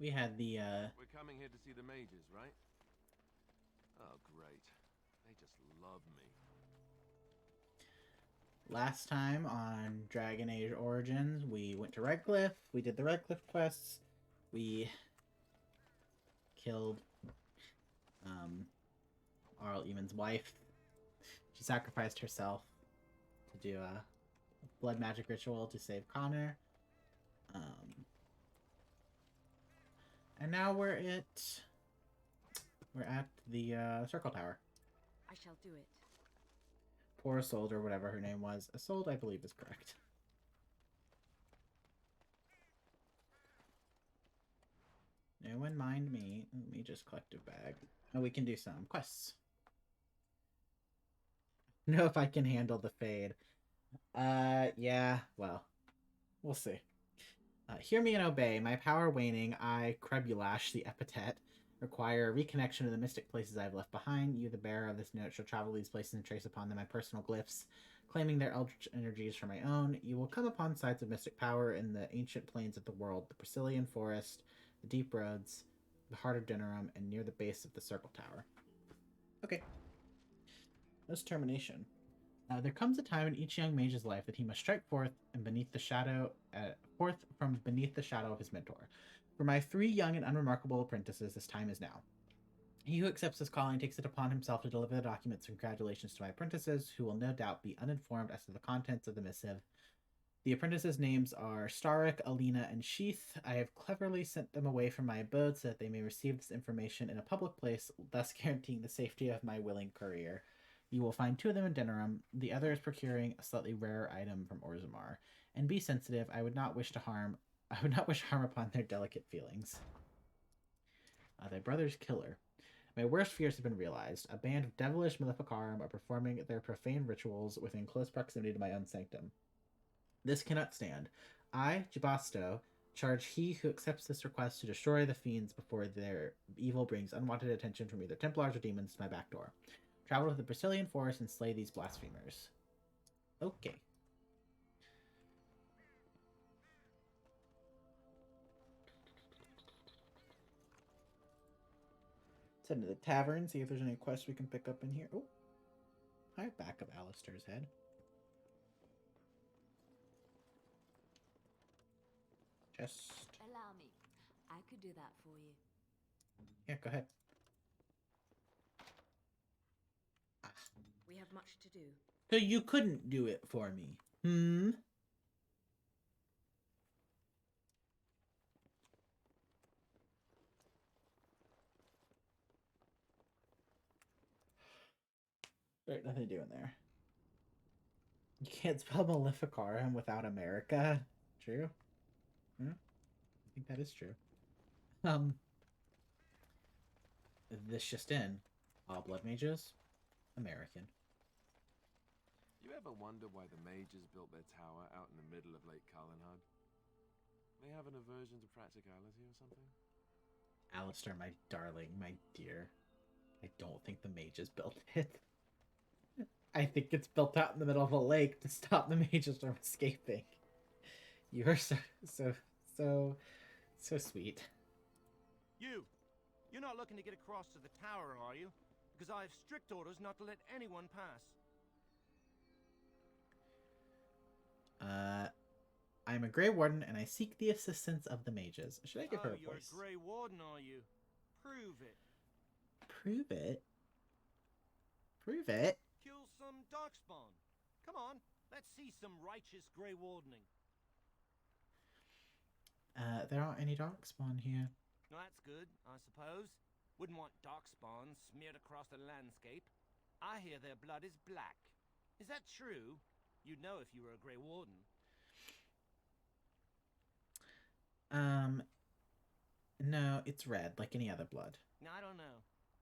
We had the We're coming here to see the mages, right? Oh, great. They just love me. last time on Dragon Age Origins. We went to Redcliffe. We did the Redcliffe quests. We killed um, Arl Eamon's wife. She sacrificed herself to do a blood magic ritual to save Connor. Um, and now we're at the Circle Tower. I shall do it. Poor Isolde, or whatever her name was. Isolde, I believe, is correct. No one mind me. Let me just collect a bag. Oh, we can do some quests. Know if I can handle the fade. Yeah, well, we'll see. Hear me and obey. My power waning, I, Crebulash, the epithet, require reconnection to the mystic places I've left behind. You, the bearer of this note, shall travel these places and trace upon them my personal glyphs, claiming their eldritch energies for my own. You will come upon sites of mystic power in the ancient plains of the world, the Brisilian forest, the deep roads, the heart of Denerim, and near the base of the Circle Tower. Okay. That's termination. There comes a time in each young mage's life that he must strike forth from beneath the shadow of his mentor. For my three young and unremarkable apprentices, this time is now. He who accepts this calling takes it upon himself to deliver the documents. Congratulations to my apprentices, who will no doubt be uninformed as to the contents of the missive. The apprentices' names are Starrick, Alina, and Sheath. I have cleverly sent them away from my abode so that they may receive this information in a public place, thus guaranteeing the safety of my willing courier. You will find two of them in Denerim. The other is procuring a slightly rarer item from Orzammar. And be sensitive. I would not wish harm upon their delicate feelings. Thy brother's killer. My worst fears have been realized. A band of devilish Maleficarum are performing their profane rituals within close proximity to my own sanctum. This cannot stand. I, Jabasto, charge he who accepts this request to destroy the fiends before their evil brings unwanted attention from either Templars or demons to my back door. Travel to the Brisilian forest and slay these blasphemers. Okay. Let's head into the tavern, see if there's any quests we can pick up in here. Oh, hi, back of Alistair's head. Just Allow me. I could do that for you. yeah, go ahead. We have much to do. So you couldn't do it for me. Hmm. There's nothing to do in there. You can't spell Maleficarum without America. True. Hmm? I think that is true. Um, this just in. All blood mages, American. You ever wonder why the mages built their tower out in the middle of Lake Carlinhad? They have an aversion to practicality or something? Alistair, my darling, my dear. I don't think the mages built it. I think it's built out in the middle of a lake to stop the mages from escaping. You are so so sweet. You're not looking to get across to the tower, are you? Because I have strict orders not to let anyone pass. I'm a Grey Warden and I seek the assistance of the mages. Should I give her a You're voice? a Grey Warden, are you? Prove it. Prove it. Prove it. Kill some Darkspawn. Come on, let's see some righteous Grey Wardening. There aren't any Darkspawn here. Well, that's good, I suppose. Wouldn't want Darkspawn smeared across the landscape. I hear their blood is black. Is that true? You'd know if you were a Grey Warden. No, it's red, like any other blood. I don't know.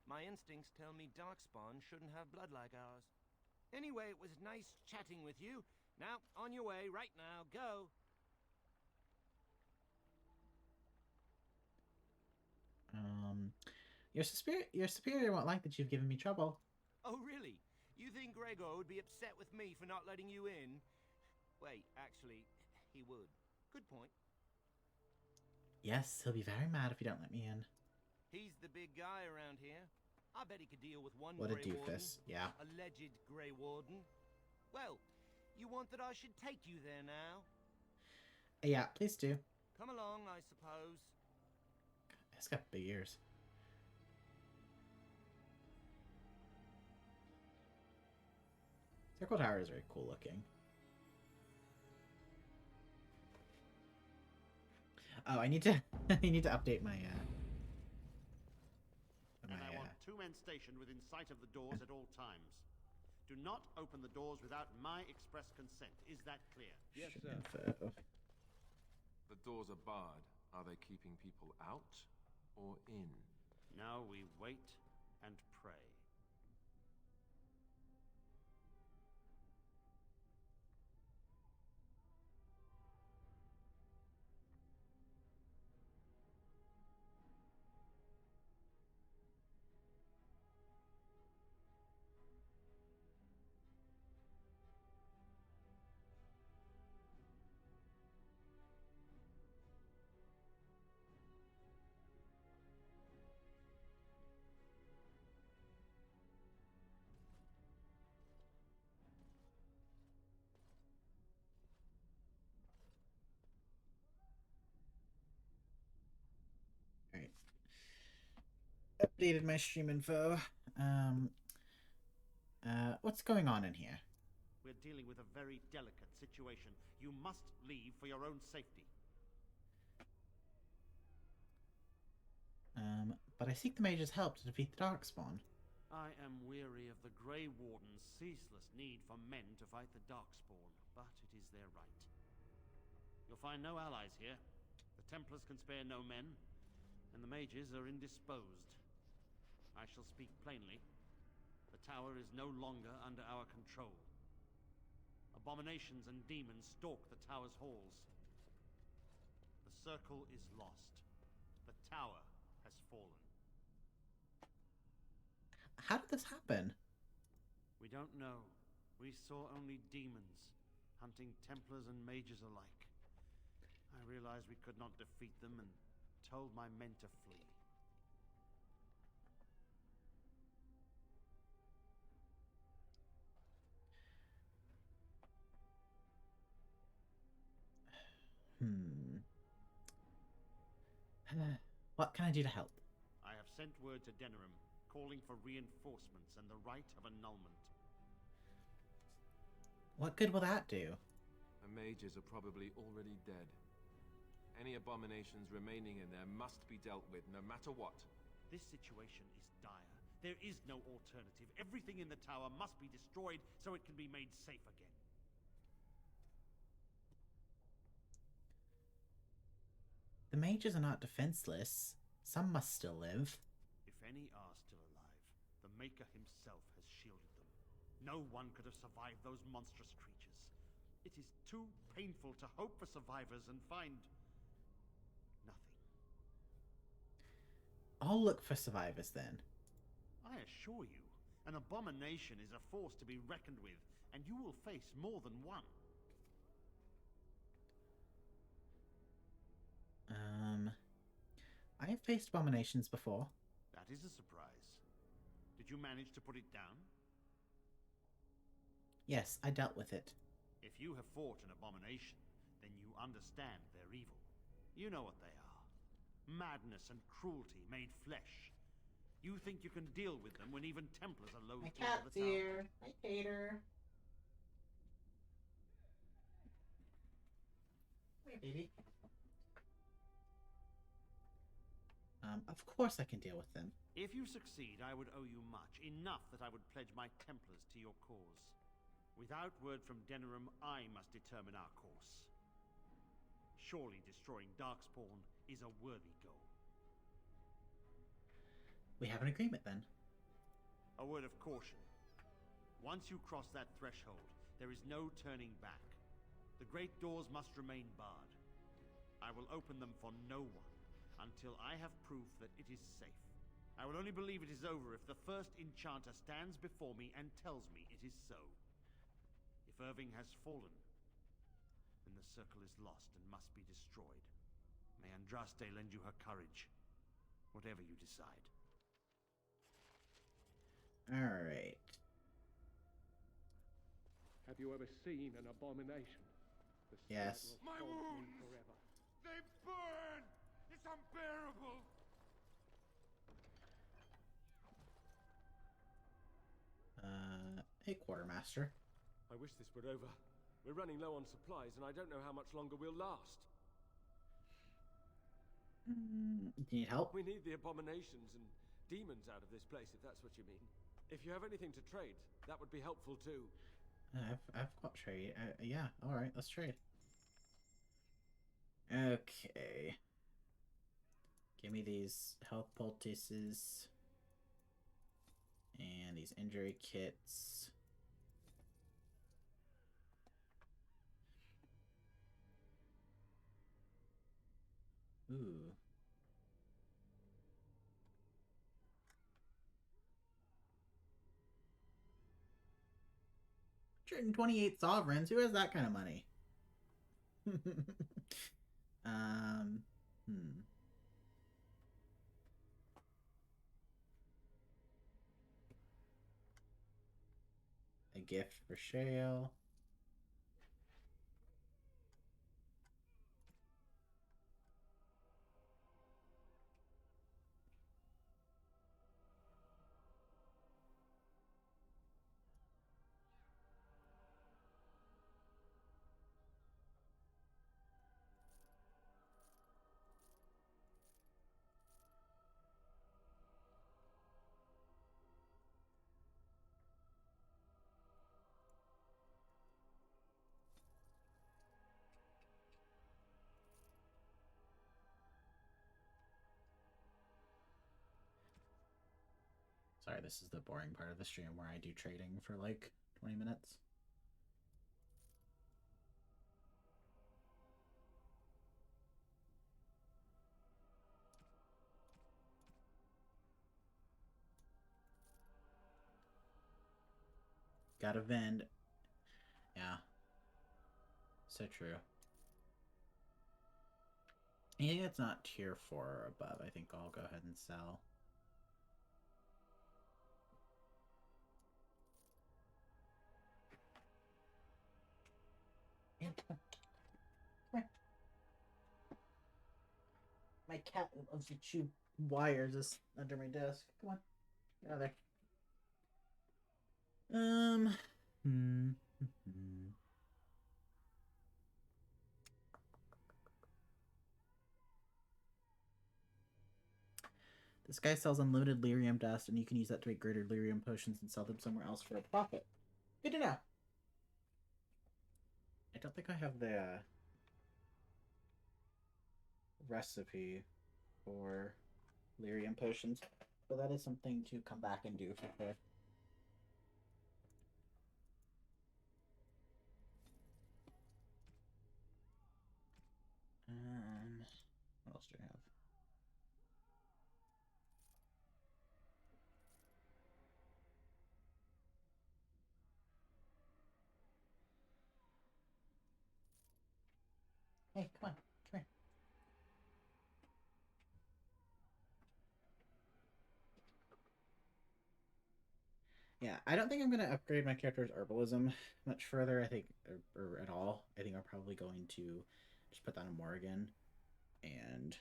My instincts tell me Darkspawn shouldn't have blood like ours. Anyway, it was nice chatting with you. Now, on your way, right now, go. Your superior won't like that you've given me trouble. Oh, really? You think Gregor would be upset with me for not letting you in? Wait, actually, he would. Good point. Yes, he'll be very mad if you don't let me in. He's the big guy around here. I bet he could deal with one What a Grey Warden. doofus. Yeah. Alleged Grey Warden. Well, you want that I should take you there now? Yeah, please do. Come along, I suppose. It's got big ears. Circle Tower is very cool looking. Oh, I need to I need to update my And I want 2 men stationed within sight of the doors at all times. Do not open the doors without my express consent. Is that clear? Yes, sir. info. The doors are barred. Are they keeping people out or in? Now we wait and pray. Alright. Updated my stream info. What's going on in here? We're dealing with a very delicate situation. You must leave for your own safety. But I seek the mage's help to defeat the Darkspawn. I am weary of the Grey Warden's ceaseless need for men to fight the Darkspawn, but it is their right. You'll find no allies here. The Templars can spare no men, and the mages are indisposed. I shall speak plainly. The tower is no longer under our control. Abominations and demons stalk the tower's halls. The circle is lost. The tower has fallen. How did this happen? We don't know. We saw only demons, hunting Templars and mages alike. I realized we could not defeat them and told my men to flee. What can I do to help? I have sent word to Denerim, calling for reinforcements and the right of annulment. What good will that do? The mages are probably already dead. Any abominations remaining in there must be dealt with, no matter what. This situation is dire. There is no alternative. Everything in the tower must be destroyed so it can be made safe again. The mages are not defenseless. Some must still live. If any are still alive, the Maker himself has shielded them. No one could have survived those monstrous creatures. It is too painful to hope for survivors and find nothing. I'll look for survivors then. I assure you, an abomination is a force to be reckoned with, and you will face more than one. I have faced abominations before. That is a surprise. Did you manage to put it down? Yes, I dealt with it. If you have fought an abomination, then you understand their evil. You know what they are. Madness and cruelty made flesh. You think you can deal with them when even Templars are loath to enter the tower. My tater. Hey, baby. Of course I can deal with them. If you succeed, I would owe you much. Enough that I would pledge my Templars to your cause. Without word from Denerim, I must determine our course. Surely destroying Darkspawn is a worthy goal. We have an agreement then. A word of caution. Once you cross that threshold, there is no turning back. The great doors must remain barred. I will open them for no one until I have proof that it is safe. I will only believe it is over if the first enchanter stands before me and tells me it is so. If Irving has fallen, then the circle is lost and must be destroyed. May Andraste lend you her courage. Whatever you decide. Alright. Have you ever seen an abomination? The Yes. smell will haunt me forever. They burn! It's unbearable! Hey, Quartermaster. I wish this were over. We're running low on supplies, and I don't know how much longer we'll last. Do you need help? We need the abominations and demons out of this place, if that's what you mean. If you have anything to trade, that would be helpful too. I've got trade. Yeah, alright, let's trade. Okay. Give me these health poultices. And these injury kits. Ooh. $128 sovereigns. Who has that kind of money? Hmm. A gift for Shale. Sorry, this is the boring part of the stream where I do trading for like 20 minutes. Gotta vend. Yeah. So true. Anything that's not tier 4 or above, I think I'll go ahead and sell. Come here. My cat loves to chew wires is under my desk. Come on. Get out of there. This guy sells unlimited lyrium dust, and you can use that to make greater lyrium potions and sell them somewhere else for a profit. Good to know. I don't think I have the recipe for lyrium potions, but that is something to come back and do for sure. What else do I have? Hey, come on, come here. Yeah, I don't think I'm going to upgrade my character's herbalism much further, I think, or at all. I think I'm probably going to just put that on Morrigan and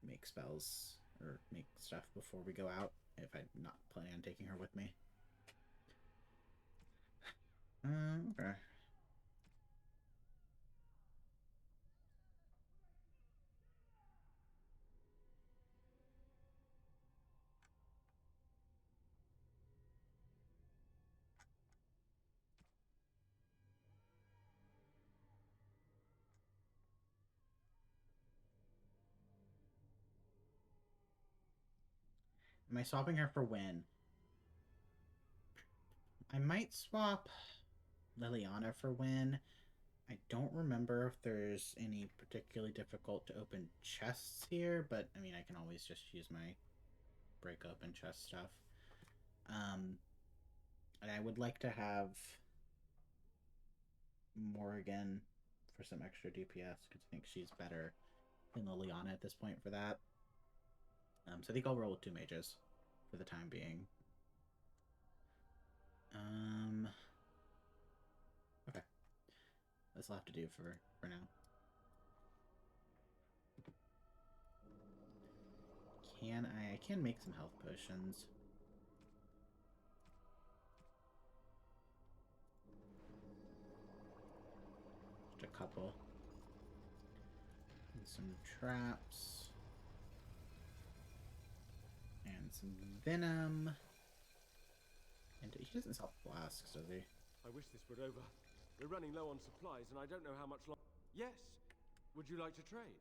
make spells or make stuff before we go out if I'm not planning on taking her with me. Okay. Am I swapping her for Win? I might swap Liliana for Win. I don't remember if there's any particularly difficult to open chests here, but I mean, I can always just use my break open chest stuff. And I would like to have Morrigan for some extra DPS because I think she's better in Liliana at this point for that. So I think I'll roll with 2 mages for the time being. Okay. This will have to do for now. I can make some health potions. Just a couple. And some traps. And some venom. And he doesn't sell flasks, does he? I wish this were over. We're running low on supplies, and I don't know how much longer. Yes. Would you like to trade?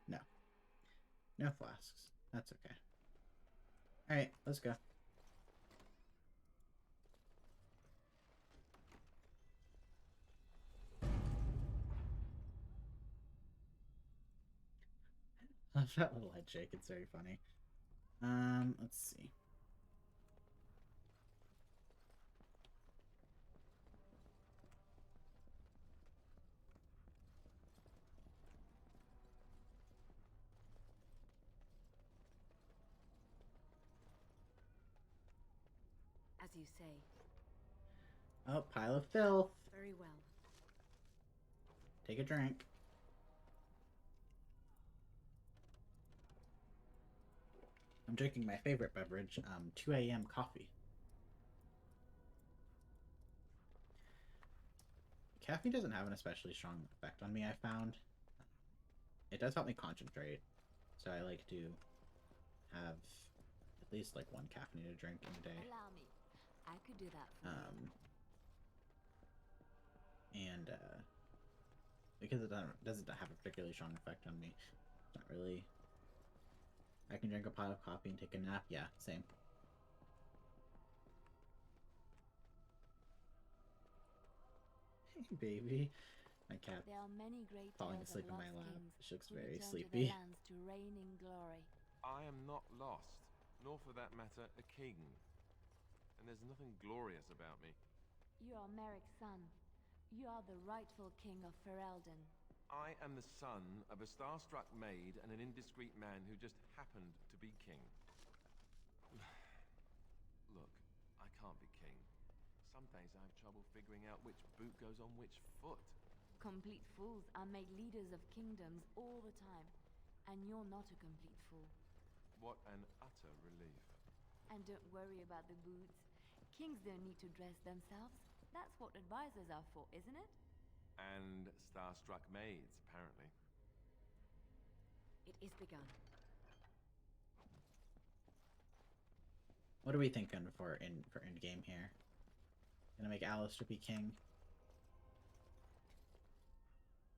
No. No flasks. That's okay. Alright, let's go. I love that little head shake. It's very funny. Let's see. As you say. Oh, pile of filth. Very well. Take a drink. I'm drinking my favorite beverage, 2 a.m. coffee. Caffeine doesn't have an especially strong effect on me, I found. It does help me concentrate, so I like to have at least like 1 caffeinated drink in a day. Allow me. I could do that for you. And because it doesn't have a particularly strong effect on me, it's not really. I can drink a pot of coffee and take a nap. Yeah, same. Hey, baby. My cat There are many great falling tales asleep of in my lost lap. kings She looks who very returned sleepy. to their lands to reign in glory. I am not lost, nor for that matter, a king. And there's nothing glorious about me. You are Merrick's son. You are the rightful king of Ferelden. I am the son of a starstruck maid and an indiscreet man who just happened to be king. Look, I can't be king. Some days I have trouble figuring out which boot goes on which foot. Complete fools are made leaders of kingdoms all the time. And you're not a complete fool. What an utter relief. And don't worry about the boots. Kings don't need to dress themselves. That's what advisors are for, isn't it? And starstruck maids, apparently. It is begun. What are we thinking for endgame here? Gonna make Alistair be king.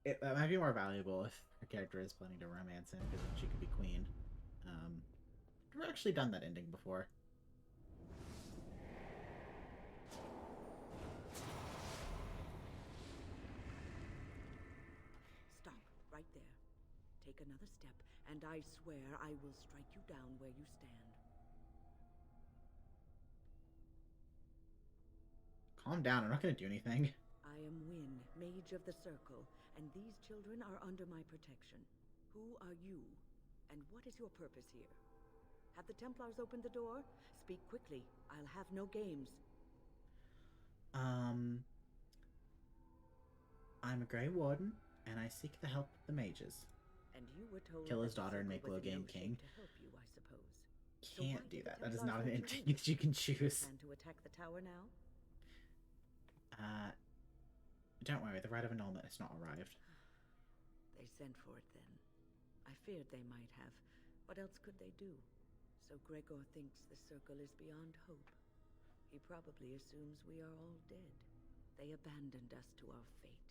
That might be more valuable if her character is planning to romance him, because then she could be queen. We've actually done that ending before. Stop, right there. Take another step, and I swear I will strike you down where you stand. Calm down, I'm not gonna do anything. I am Wynne, Mage of the Circle, and these children are under my protection. Who are you, and what is your purpose here? Have the Templars opened the door? Speak quickly. I'll have no games. I'm a Grey Warden, and I seek the help of the mages. And you were told Kill his that the daughter and Circle make was in Logain no shape king. to help you, I suppose. So Can't why do did the that. That is Templars not an want you ending leave? that you can choose. Plan to attack the tower now? Don't worry, the rite of annulment has not arrived. They sent for it then. I feared they might have. What else could they do? So Gregor thinks the Circle is beyond hope. He probably assumes we are all dead. They abandoned us to our fate.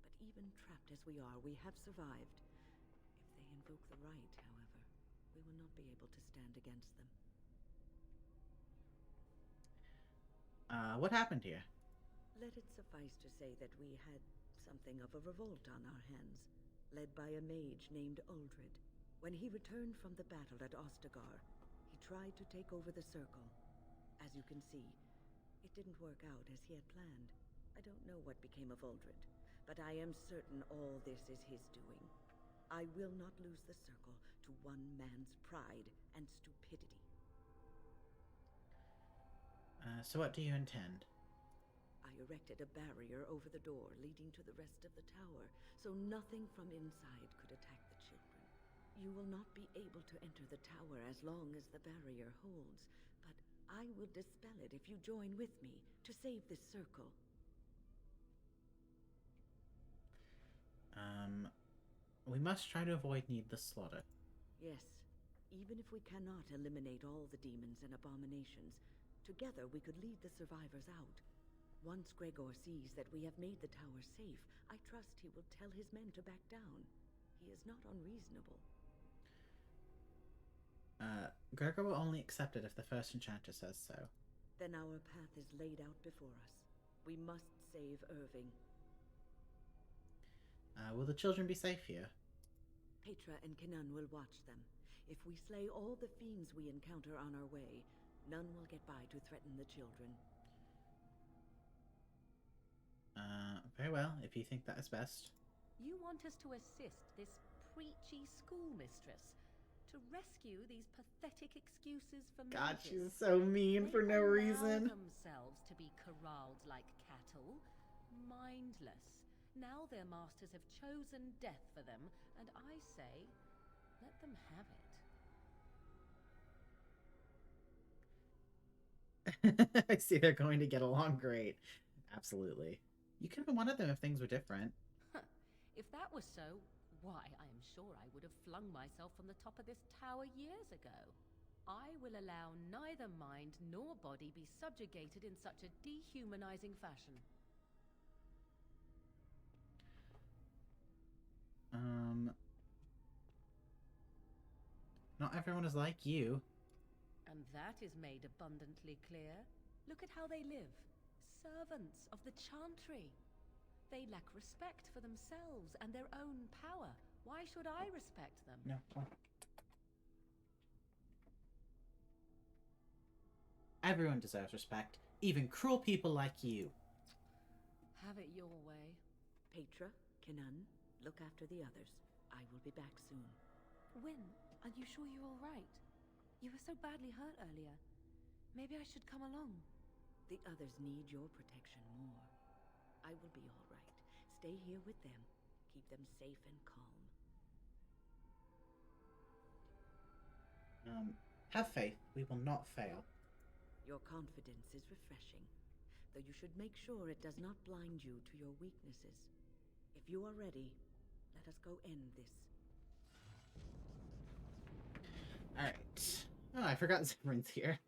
But even trapped as we are, we have survived. If they invoke the rite, however, we will not be able to stand against them. What happened here? Let it suffice to say that we had something of a revolt on our hands, led by a mage named Uldred. When he returned from the battle at Ostagar, he tried to take over the Circle. As you can see, it didn't work out as he had planned. I don't know what became of Uldred, but I am certain all this is his doing. I will not lose the circle to one man's pride and stupidity. So what do you intend? I erected a barrier over the door leading to the rest of the tower, so nothing from inside could attack the children. You will not be able to enter the tower as long as the barrier holds, but I will dispel it if you join with me to save this circle. We must try to avoid needless slaughter. Yes, even if we cannot eliminate all the demons and abominations, together we could lead the survivors out. Once Gregor sees that we have made the tower safe, I trust he will tell his men to back down. He is not unreasonable. Gregor will only accept it if the first enchanter says so. Then our path is laid out before us. We must save Irving. Will the children be safe here? Petra and Kinan will watch them. If we slay all the fiends we encounter on our way, none will get by to threaten the children. Very well, if you think that is best. You want us to assist this preachy schoolmistress to rescue these pathetic excuses for God, mages. she's so mean for no They reason. allow themselves to be corralled like cattle, mindless. Now their masters have chosen death for them, and I say, let them have it. I see they're going to get along great. Absolutely. You could have been one of them if things were different. If that was so, why, I am sure I would have flung myself from the top of this tower years ago. I will allow neither mind nor body be subjugated in such a dehumanizing fashion. Not everyone is like you. And that is made abundantly clear. Look at how they live. Servants of the Chantry. They lack respect for themselves and their own power. Why should I respect them? No. Everyone deserves respect, even cruel people like you. Have it your way. Petra, Kinan, look after the others. I will be back soon. Wyn, are you sure you're all right? You were so badly hurt earlier. Maybe I should come along. The others need your protection more. I will be all right. Stay here with them. Keep them safe and calm. Have faith. We will not fail. Your confidence is refreshing, though you should make sure it does not blind you to your weaknesses. If you are ready, let us go end this. Alright. Oh, I forgot Zimrin's here.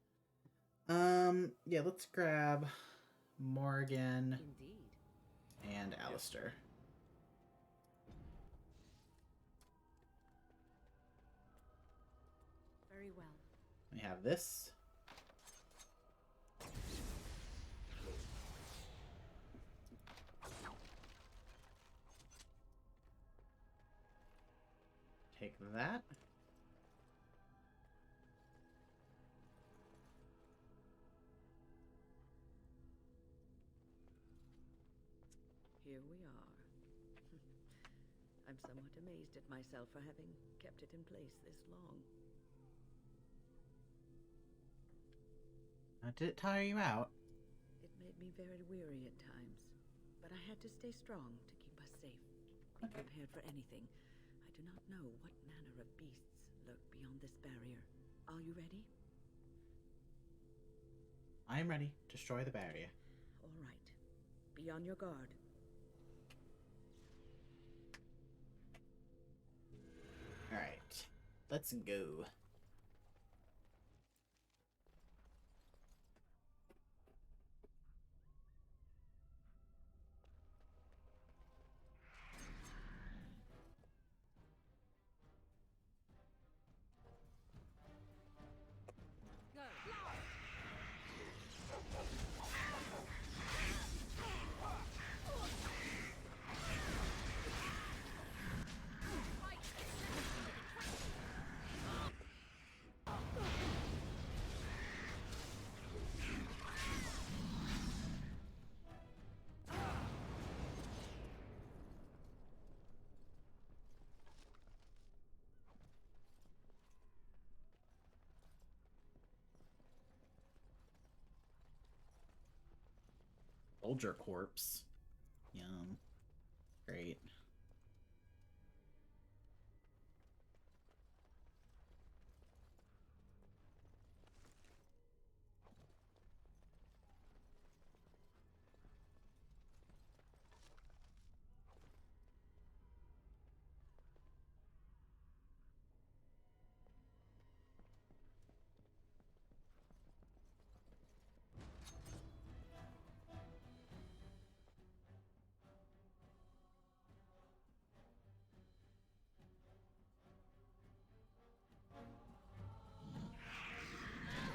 Yeah, let's grab Morgan Indeed. and Alistair. Very well. We have this. Take that. Here we are. I'm somewhat amazed at myself for having kept it in place this long. Did it tire you out? It made me very weary at times, but I had to stay strong to keep us safe. Be prepared for anything. I do not know what manner of beasts lurk beyond this barrier. Are you ready? I am ready. Destroy the barrier. All right. Be on your guard. Alright. Let's go. Soldier corpse. Yum. Great.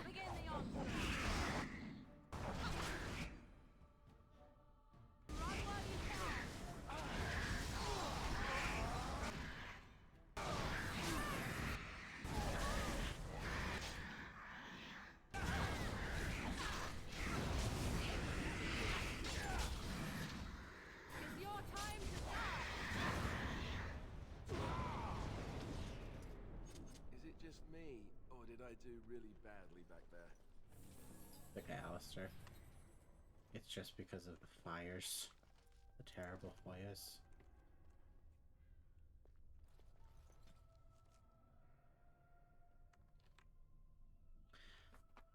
Begin the onslaught. Run while you can. It's your time to shine. Is it just me, or did I do really badly back there? Okay, Alistair. It's just because of the fires. The terrible fires.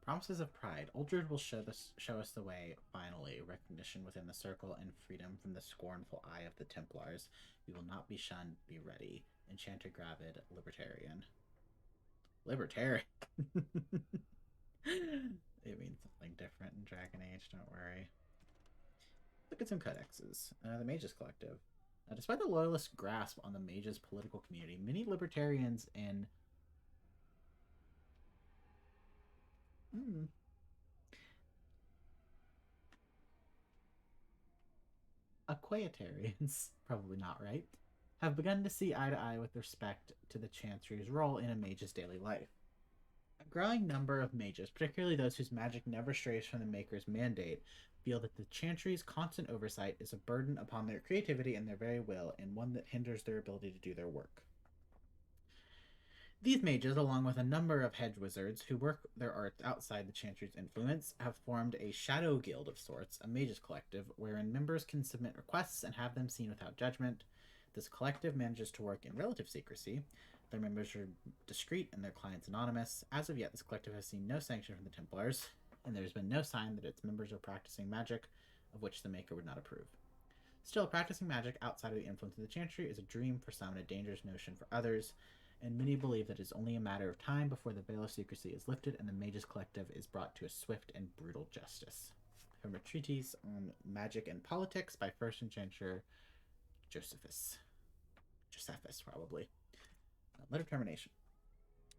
Promises of Pride. Uldred will show us the way, finally. Recognition within the circle and freedom from the scornful eye of the Templars. We will not be shunned, be ready. Enchanter Gravid, Libertarian. Libertarian? It means something different in Dragon Age, don't worry. Look at some codexes. The Mages Collective. Despite the loyalist grasp on the Mages political community, many libertarians and Equitarians, probably not right, have begun to see eye to eye with respect to the Chantry's role in a mage's daily life. A growing number of mages, particularly those whose magic never strays from the Maker's mandate, feel that the Chantry's constant oversight is a burden upon their creativity and their very will, and one that hinders their ability to do their work. These mages, along with a number of hedge wizards who work their arts outside the Chantry's influence, have formed a shadow guild of sorts, a mages collective, wherein members can submit requests and have them seen without judgment. This collective manages to work in relative secrecy. Their members are discreet and their clients anonymous. As of yet, this collective has seen no sanction from the Templars, and there's been no sign that its members are practicing magic of which the Maker would not approve. Still, practicing magic outside of the influence of the Chantry is a dream for some and a dangerous notion for others, and many believe that it is only a matter of time before the veil of secrecy is lifted and the Mages Collective is brought to a swift and brutal justice. From a treatise on magic and politics by First Enchanter Josephus, probably. Letter of termination.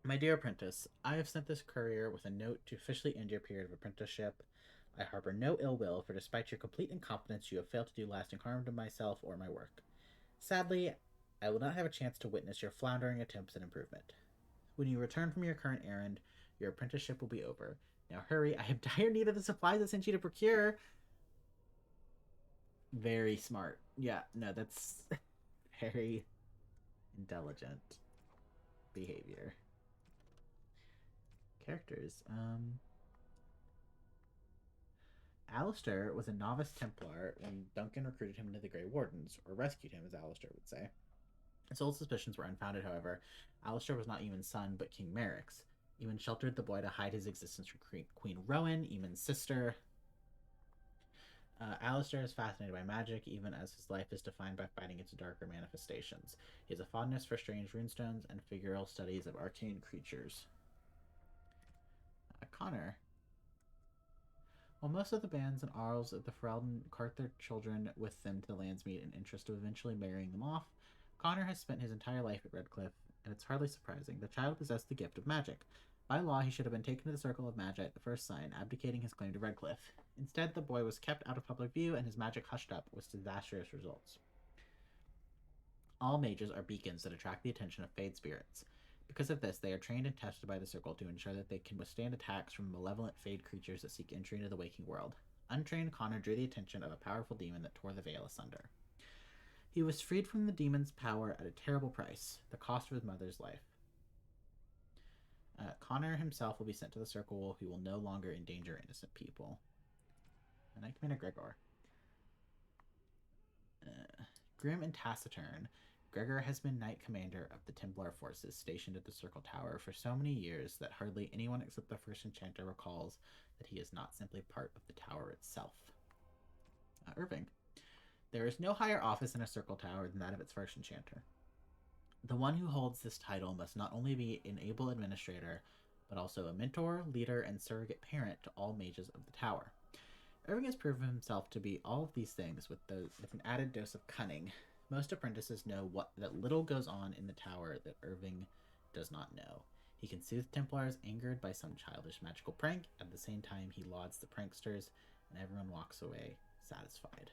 My dear apprentice, I have sent this courier with a note to officially end your period of apprenticeship. I harbor no ill will, for despite your complete incompetence, you have failed to do lasting harm to myself or my work. Sadly, I will not have a chance to witness your floundering attempts at improvement. When you return from your current errand, your apprenticeship will be over. Now hurry, I have dire need of the supplies I sent you to procure. Very smart. Yeah, no, that's very intelligent behavior. Characters. Alistair was a novice Templar when Duncan recruited him into the Grey Wardens, or rescued him, as Alistair would say. His old suspicions were unfounded, however. Alistair was not Eamon's son, but King Merrick's. Eamon sheltered the boy to hide his existence from Queen Rowan, Eamon's sister. Alistair is fascinated by magic, even as his life is defined by fighting its darker manifestations. He has a fondness for strange runestones and figural studies of arcane creatures. Connor. While most of the bands and Arls of the Ferelden cart their children with them to the Landsmeet in interest of eventually marrying them off, Connor has spent his entire life at Redcliffe, and it's hardly surprising. The child possessed the gift of magic. By law, he should have been taken to the Circle of Magi at the first sign, abdicating his claim to Redcliffe. Instead, the boy was kept out of public view, and his magic hushed up, with disastrous results. All mages are beacons that attract the attention of Fade spirits. Because of this, they are trained and tested by the Circle to ensure that they can withstand attacks from malevolent Fade creatures that seek entry into the waking world. Untrained, Connor drew the attention of a powerful demon that tore the veil asunder. He was freed from the demon's power at a terrible price, the cost of his mother's life. Connor himself will be sent to the Circle. He will no longer endanger innocent people. And Knight Commander Gregor. Grim and taciturn, Gregor has been Knight Commander of the Templar forces stationed at the Circle Tower for so many years that hardly anyone except the first enchanter recalls that he is not simply part of the tower itself. Irving. There is no higher office in a Circle Tower than that of its first enchanter. The one who holds this title must not only be an able administrator, but also a mentor, leader, and surrogate parent to all mages of the tower. Irving has proven himself to be all of these things with an added dose of cunning. Most apprentices know that little goes on in the tower that Irving does not know. He can soothe Templars angered by some childish magical prank. At the same time, he lauds the pranksters, and everyone walks away satisfied.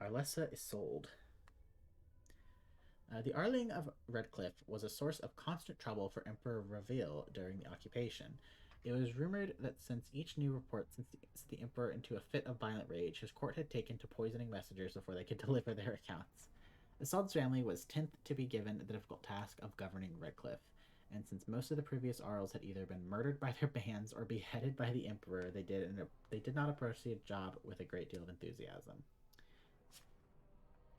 Arlessa Isolde. The Arling of Redcliffe was a source of constant trouble for Emperor Ravil during the occupation. It was rumored that since each new report sent the Emperor into a fit of violent rage, his court had taken to poisoning messengers before they could deliver their accounts. Isolde's family was 10th to be given the difficult task of governing Redcliffe, and since most of the previous Arls had either been murdered by their bands or beheaded by the Emperor, they did not approach the job with a great deal of enthusiasm.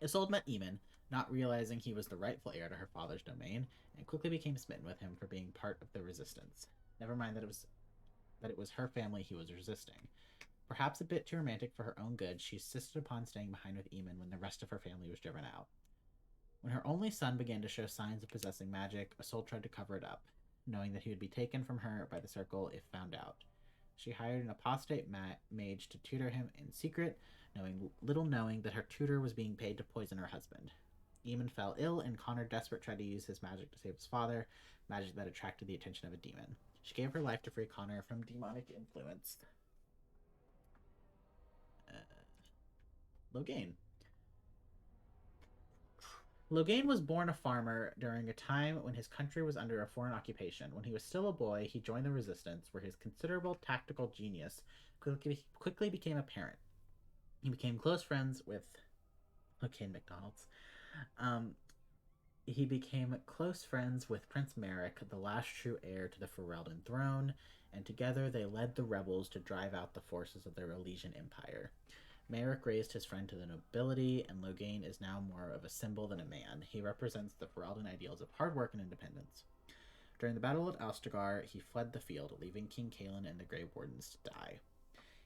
Isolde met Eamon, not realizing he was the rightful heir to her father's domain, and quickly became smitten with him for being part of the resistance. Never mind that it was her family he was resisting. Perhaps a bit too romantic for her own good, she insisted upon staying behind with Eamon when the rest of her family was driven out. When her only son began to show signs of possessing magic, Isolde tried to cover it up, knowing that he would be taken from her by the Circle if found out. She hired an apostate mage to tutor him in secret, little knowing that her tutor was being paid to poison her husband. Eamon fell ill, and Connor, desperate, tried to use his magic to save his father, magic that attracted the attention of a demon. She gave her life to free Connor from demonic influence. Loghain. Loghain was born a farmer during a time when his country was under a foreign occupation. When he was still a boy, he joined the resistance, where his considerable tactical genius quickly became apparent. He became close friends with Loghain McDonald's. He became close friends with Prince Merrick, the last true heir to the Ferelden throne, and together they led the rebels to drive out the forces of the Elysian Empire. Merrick raised his friend to the nobility, and Loghain is now more of a symbol than a man. He represents the Ferelden ideals of hard work and independence. During the Battle of Ostagar, he fled the field, leaving King Cailan and the Grey Wardens to die.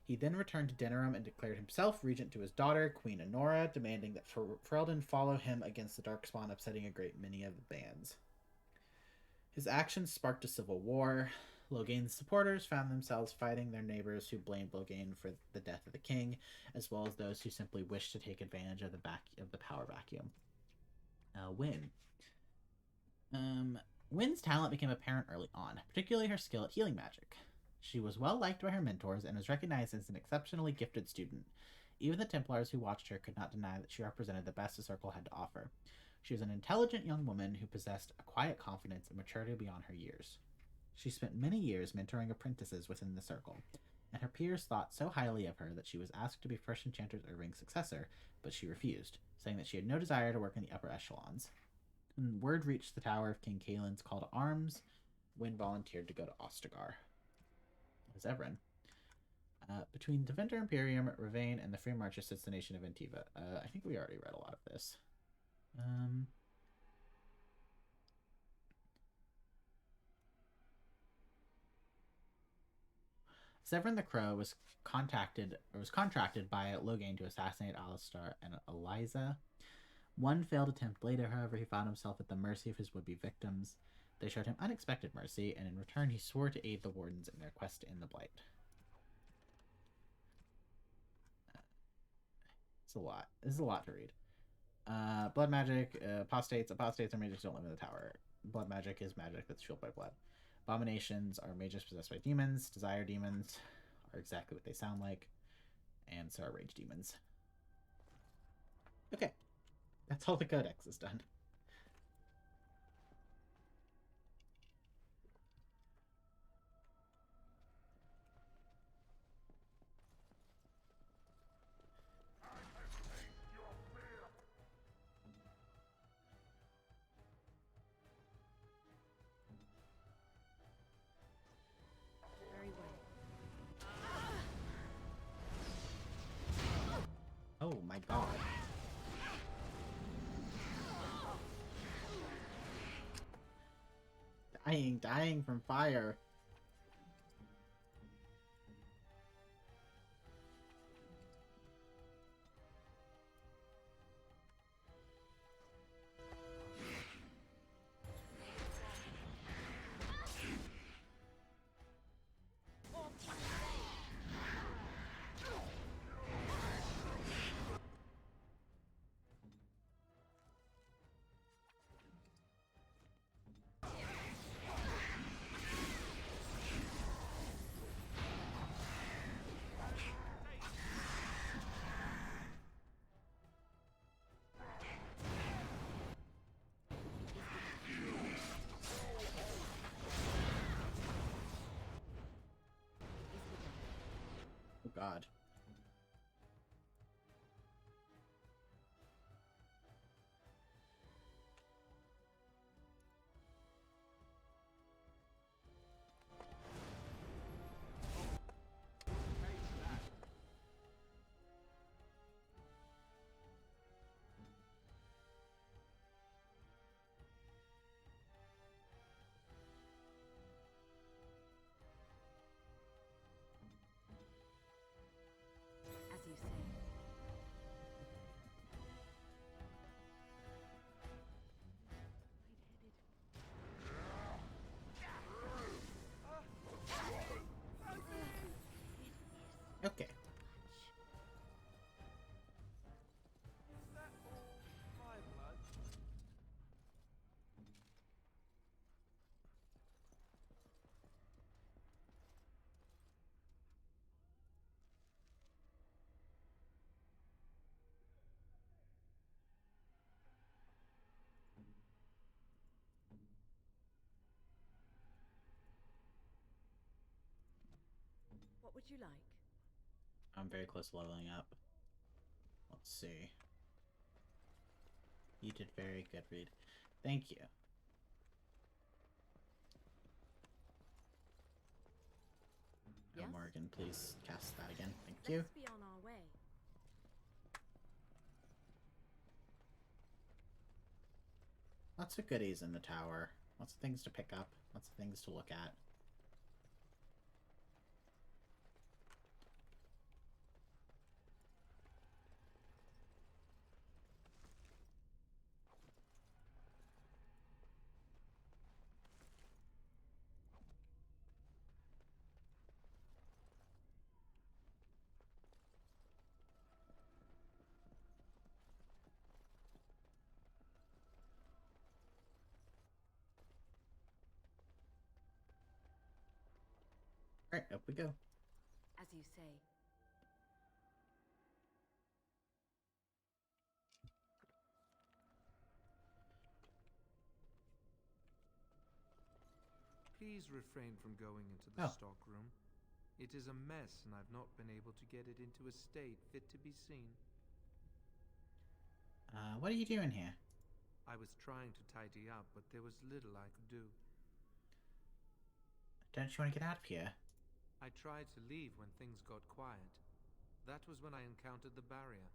He then returned to Denerim and declared himself regent to his daughter, Queen Honora, demanding that Ferelden follow him against the Darkspawn, upsetting a great many of the bands. His actions sparked a civil war. Loghain's supporters found themselves fighting their neighbors who blamed Loghain for the death of the king, as well as those who simply wished to take advantage of the power vacuum. Wynne. Wynne's talent became apparent early on, particularly her skill at healing magic. She was well liked by her mentors and was recognized as an exceptionally gifted student. Even the Templars who watched her could not deny that she represented the best the Circle had to offer. She was an intelligent young woman who possessed a quiet confidence and maturity beyond her years. She spent many years mentoring apprentices within the Circle, and her peers thought so highly of her that she was asked to be First Enchanter Irving's successor, but she refused, saying that she had no desire to work in the upper echelons. When word reached the tower of King Cailan's call to arms, Wynne volunteered to go to Ostagar. Zevran. Between Deventer Imperium, Ravane, and the Free Marches sits the nation of Antiva. I think we already read a lot of this. Zevran the Crow was contracted by Loghain to assassinate Alistar and Eliza. One failed attempt later, however, he found himself at the mercy of his would-be victims. They showed him unexpected mercy, and in return he swore to aid the Wardens in their quest to end the Blight. It's a lot. This is a lot to read. Blood magic, apostates. Apostates are mages who don't live in the tower. Blood magic is magic that's fueled by blood. Abominations are mages possessed by demons. Desire demons are exactly what they sound like. And so are rage demons. Okay. That's all the codex is done. Oh Dying from fire. Oh god. As you say. Okay. What would you like? I'm very close to leveling up. Let's see. You did very good, Reed. Thank you. Yes? Oh, Morgan, please cast that again. Thank you. Let's be on our way. Lots of goodies in the tower. Lots of things to pick up. Lots of things to look at. Alright, up we go. As you say. Please refrain from going into the Oh. stockroom. It is a mess, and I've not been able to get it into a state fit to be seen. What are you doing here? I was trying to tidy up, but there was little I could do. Don't you want to get out of here? I tried to leave when things got quiet. That was when I encountered the barrier.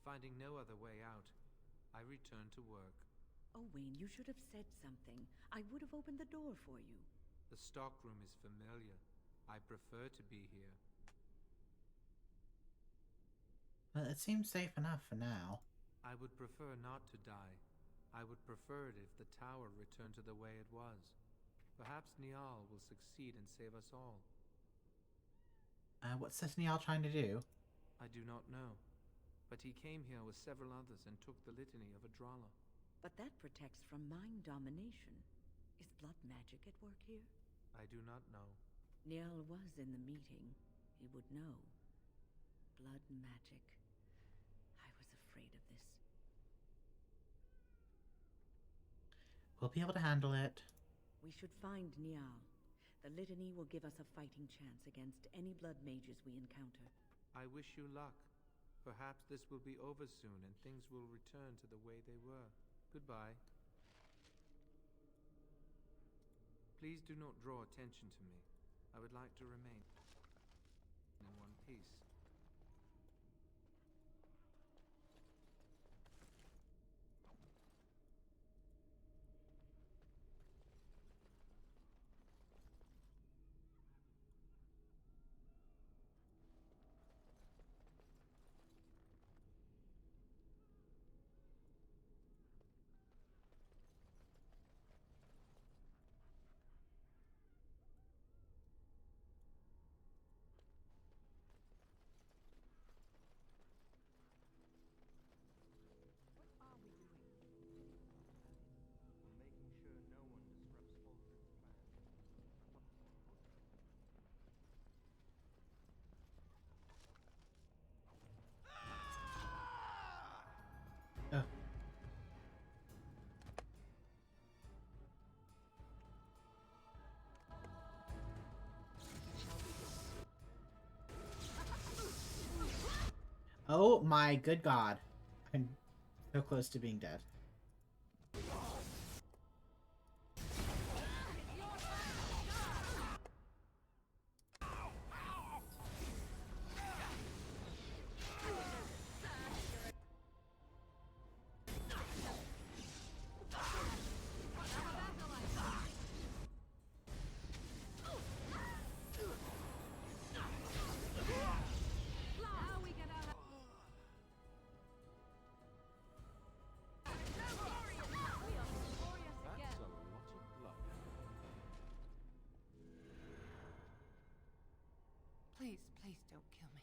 Finding no other way out, I returned to work. Oh, Wayne, you should have said something. I would have opened the door for you. The stockroom is familiar. I prefer to be here. Well, it seems safe enough for now. I would prefer not to die. I would prefer it if the tower returned to the way it was. Perhaps Niall will succeed and save us all. What's this Niall trying to do? I do not know. But he came here with several others and took the litany of Adralla. But that protects from mind domination. Is blood magic at work here? I do not know. Niall was in the meeting. He would know. Blood magic. I was afraid of this. We'll be able to handle it. We should find Niall. The litany will give us a fighting chance against any blood mages we encounter. I wish you luck. Perhaps this will be over soon and things will return to the way they were. Goodbye. Please do not draw attention to me. I would like to remain in one piece. Oh my good god. I'm so close to being dead. That's a lot of blood. Please, please don't kill me.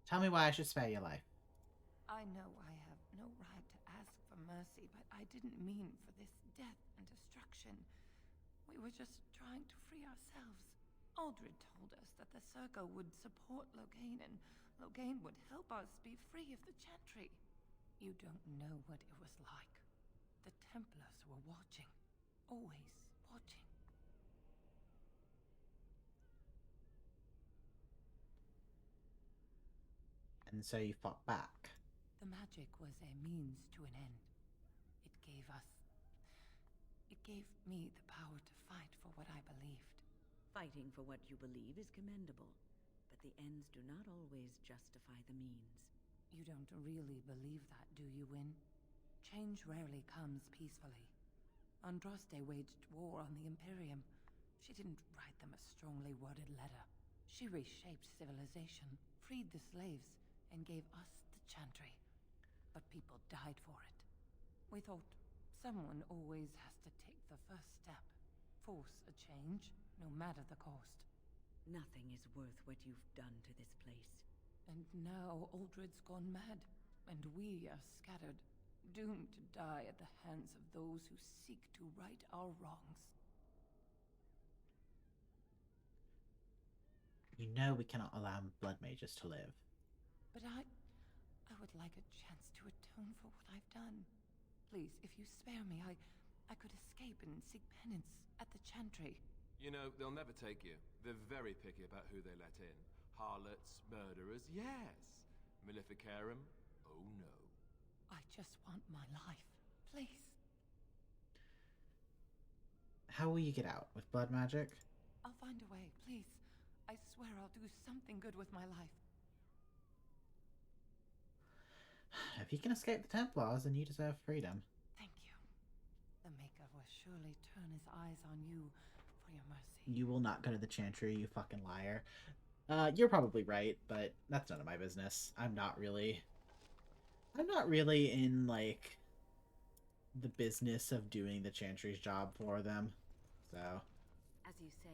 Tell me why I should spare your life. I know I have no right to ask for mercy, but I didn't mean for this death and destruction. We were just trying to free ourselves. Aldred told us that the Circle would support Loghain, and Loghain would help us be free of the Chantry. You don't know what it was like. The Templars were watching. Always watching. And so you fought back. The magic was a means to an end. It gave me the power to fight for what I believed. Fighting for what you believe is commendable, but the ends do not always justify the means. You don't really believe that, do you, Wynne? Change rarely comes peacefully. Andraste waged war on the Imperium. She didn't write them a strongly worded letter. She reshaped civilization, freed the slaves, and gave us the Chantry. But people died for it. We thought someone always has to take the first step, force a change, no matter the cost. Nothing is worth what you've done to this place. And now Aldred's gone mad, and we are scattered, doomed to die at the hands of those who seek to right our wrongs. You know we cannot allow blood mages to live. But I would like a chance to atone for what I've done. Please, if you spare me, I could escape and seek penance at the Chantry. You know, they'll never take you. They're very picky about who they let in. Harlots, murderers, yes. Maleficarum, oh no. I just want my life. Please. How will you get out? With blood magic? I'll find a way, please. I swear I'll do something good with my life. If you can escape the Templars, then you deserve freedom. Thank you. The Maker will surely turn his eyes on you for your mercy. You will not go to the Chantry, you fucking liar. You're probably right, but that's none of my business. I'm not really in, like, the business of doing the Chantry's job for them. So, As you say.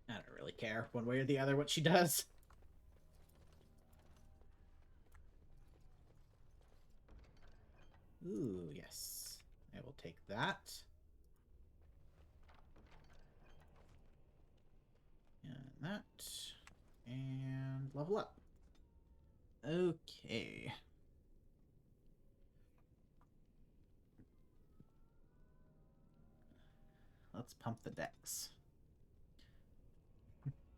I don't really care one way or the other what she does. Ooh, yes. I will take that. And that. And level up. Okay. Let's pump the dex.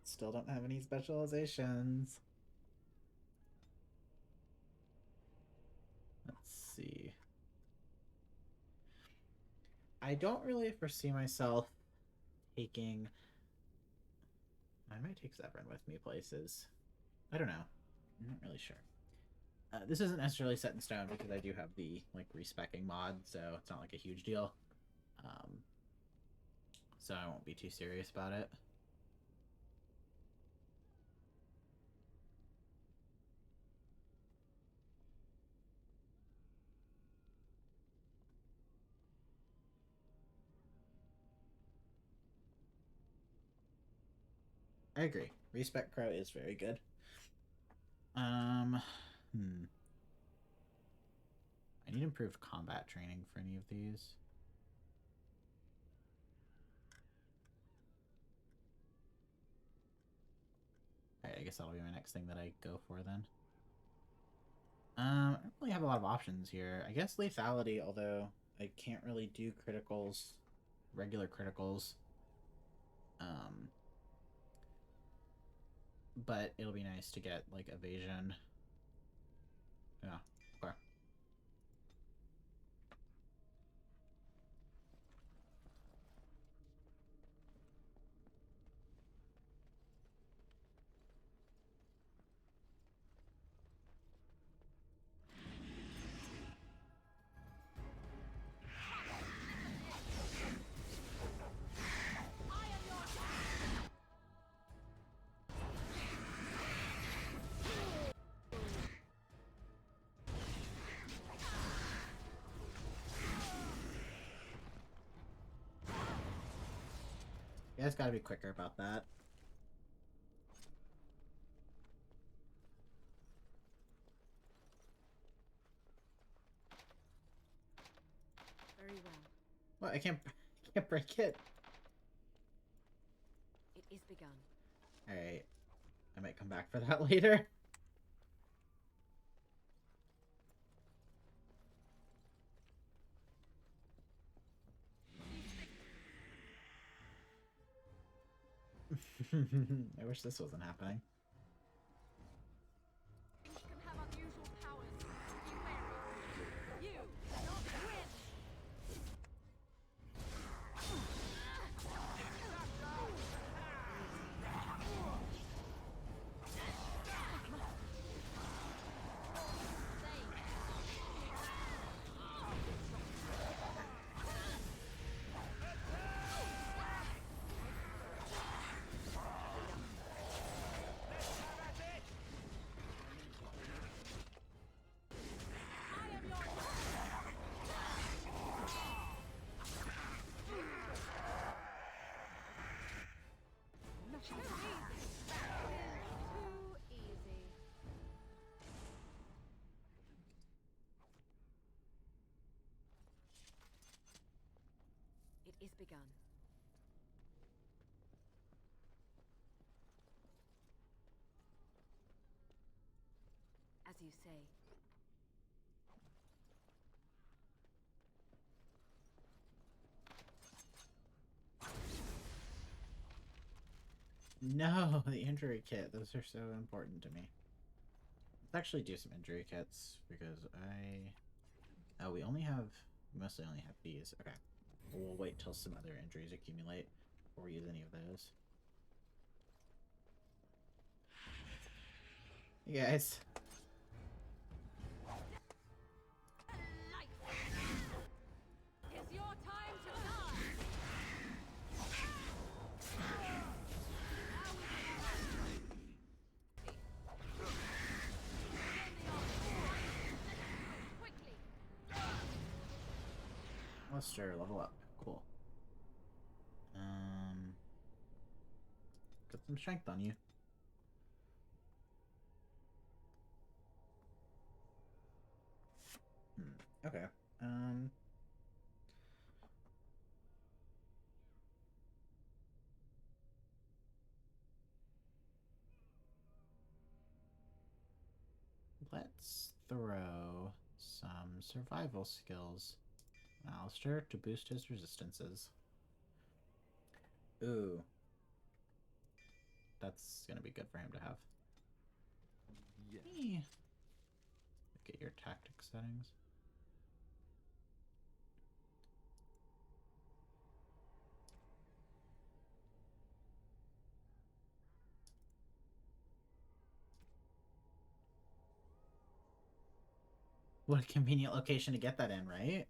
Still don't have any specializations. Let's see. I don't really foresee myself taking... I might take Zevran with me places. I don't know. I'm not really sure. This isn't necessarily set in stone because I do have the like respecking mod, so it's not like a huge deal. So I won't be too serious about it. I agree. Respect Crow is very good. I need improved combat training for any of these. Okay, I guess that'll be my next thing that I go for then. I don't really have a lot of options here. I guess lethality, although I can't really do criticals, regular criticals. but it'll be nice to get like evasion. Yeah. Okay. You guys gotta be quicker about that. Very well. What? I can't break it. It is begun. Alright. I might come back for that later. I wish this wasn't happening. You can have unusual powers. Be wary. You not win. Too easy. It is begun. As you say. No, the injury kit. Those are so important to me. Let's actually do some injury kits because oh, we mostly only have these. Okay. We'll wait till some other injuries accumulate before we use any of those. Hey guys. It's your time to die. Quickly. Lester, level up. Cool. Got some strength on you. Okay. Let's throw some survival skills on Alistair to boost his resistances. Ooh. That's gonna be good for him to have. Yeah. Look at your tactic settings. What a convenient location to get that in, right?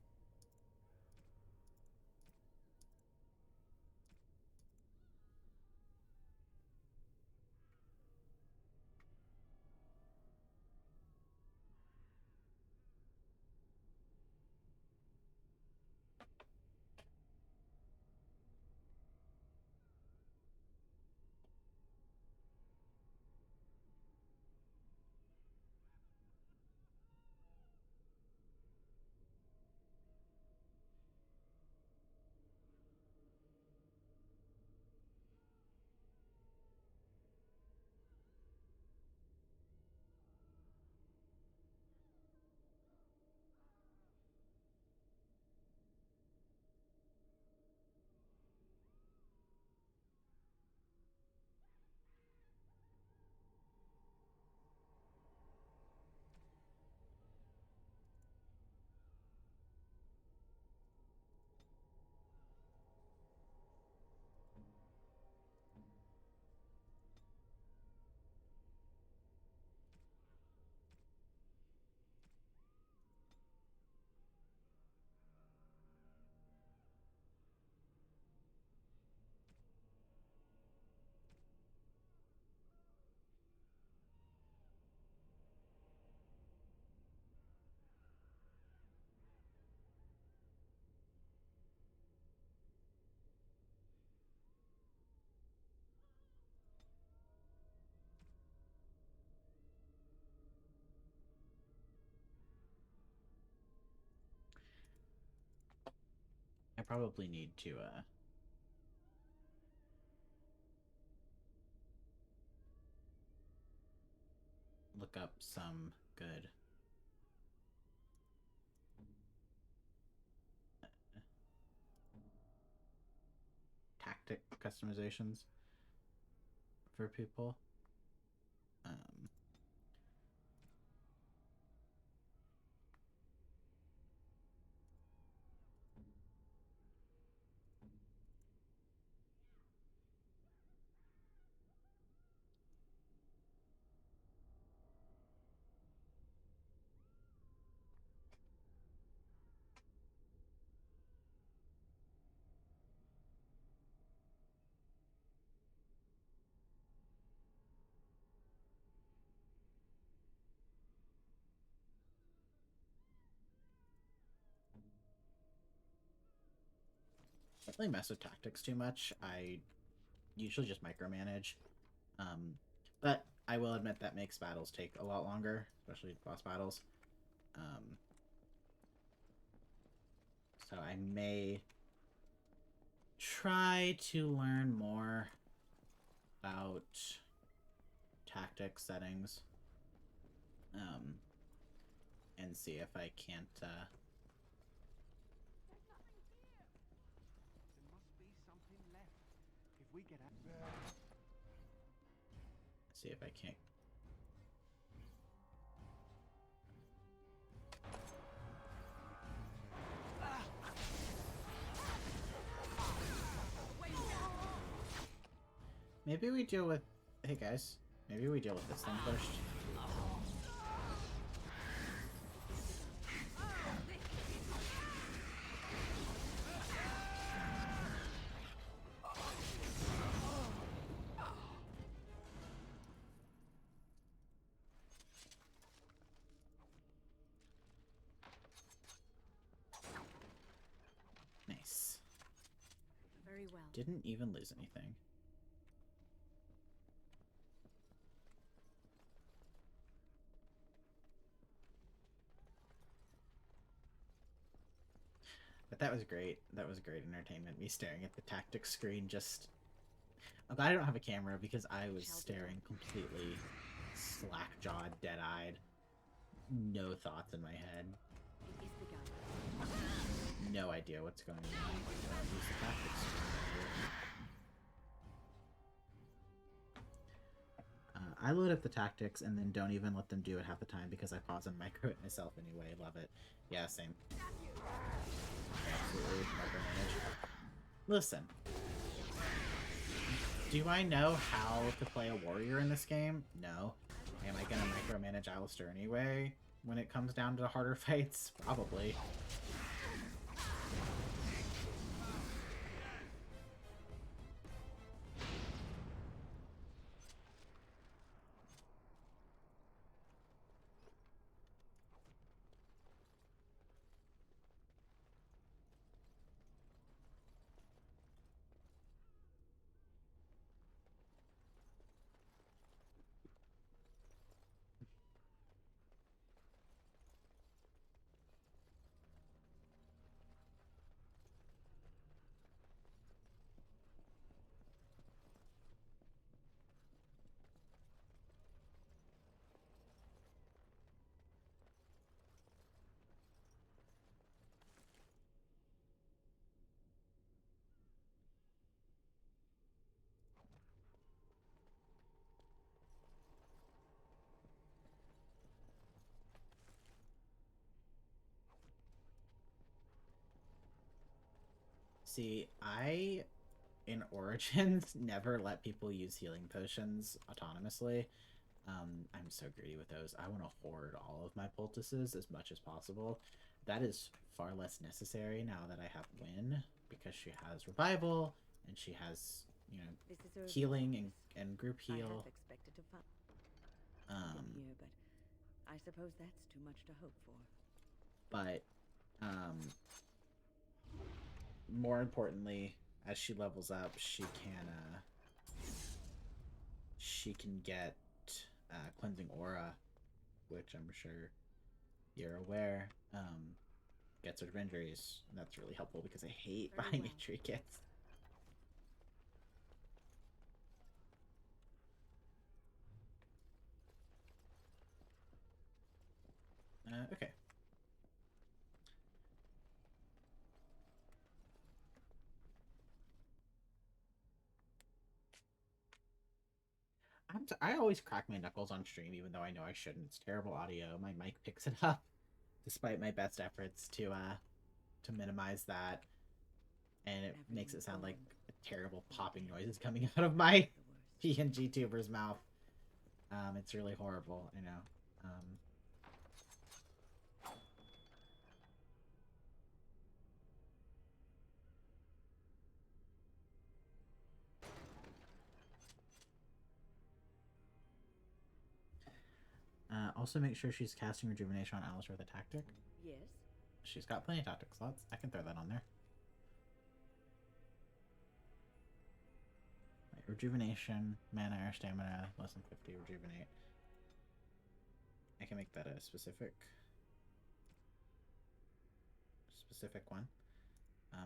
probably need to look up some good tactic customizations for people. Don't really mess with tactics too much. I usually just micromanage. But I will admit that makes battles take a lot longer, especially boss battles. So I may try to learn more about tactic settings. And see if I can't see if I can't. Maybe we deal with. Hey guys, maybe we deal with this thing first. Nice. Very well. Didn't even lose anything. But that was great. That was great entertainment. Me staring at the tactics screen just... I'm glad I don't have a camera because I was staring completely slack-jawed, dead-eyed. No thoughts in my head. No idea what's going on. Use the tactics screen. I load up the tactics and then don't even let them do it half the time because I pause and micro it myself anyway. Love it. Yeah, same. Absolutely micromanage. Listen. Do I know how to play a warrior in this game? No. Am I gonna micromanage Alistair anyway when it comes down to harder fights? Probably. See, I, in Origins, never let people use healing potions autonomously. I'm so greedy with those. I want to hoard all of my poultices as much as possible. That is far less necessary now that I have Wynn, because she has Revival, and she has, you know, healing and group heal. I half expected to find here, but I suppose that's too much to hope for. But, more importantly, as she levels up, she can get Cleansing Aura, which I'm sure you're aware. gets rid of injuries. And that's really helpful because I hate Very buying well. injury kits. Okay. I always crack my knuckles on stream, even though I know I shouldn't. It's terrible audio. My mic picks it up, despite my best efforts to minimize that, and it makes it sound like terrible popping noises coming out of my PNG tuber's mouth. It's really horrible. I know. Also, make sure she's casting Rejuvenation on Alistair with a tactic. Yes. She's got plenty of tactic slots. I can throw that on there. Right, Rejuvenation, mana, air stamina, less than 50, rejuvenate. I can make that a specific one.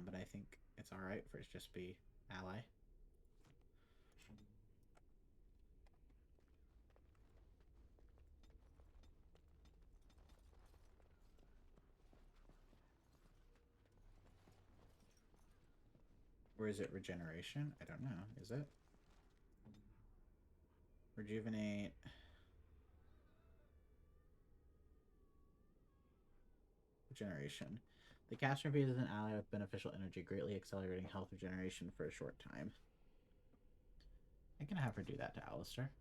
But I think it's alright for it to just be ally. Or is it regeneration? I don't know. Is it? Rejuvenate. Regeneration. The caster appears as an ally with beneficial energy, greatly accelerating health regeneration for a short time. I can have her do that to Alistair.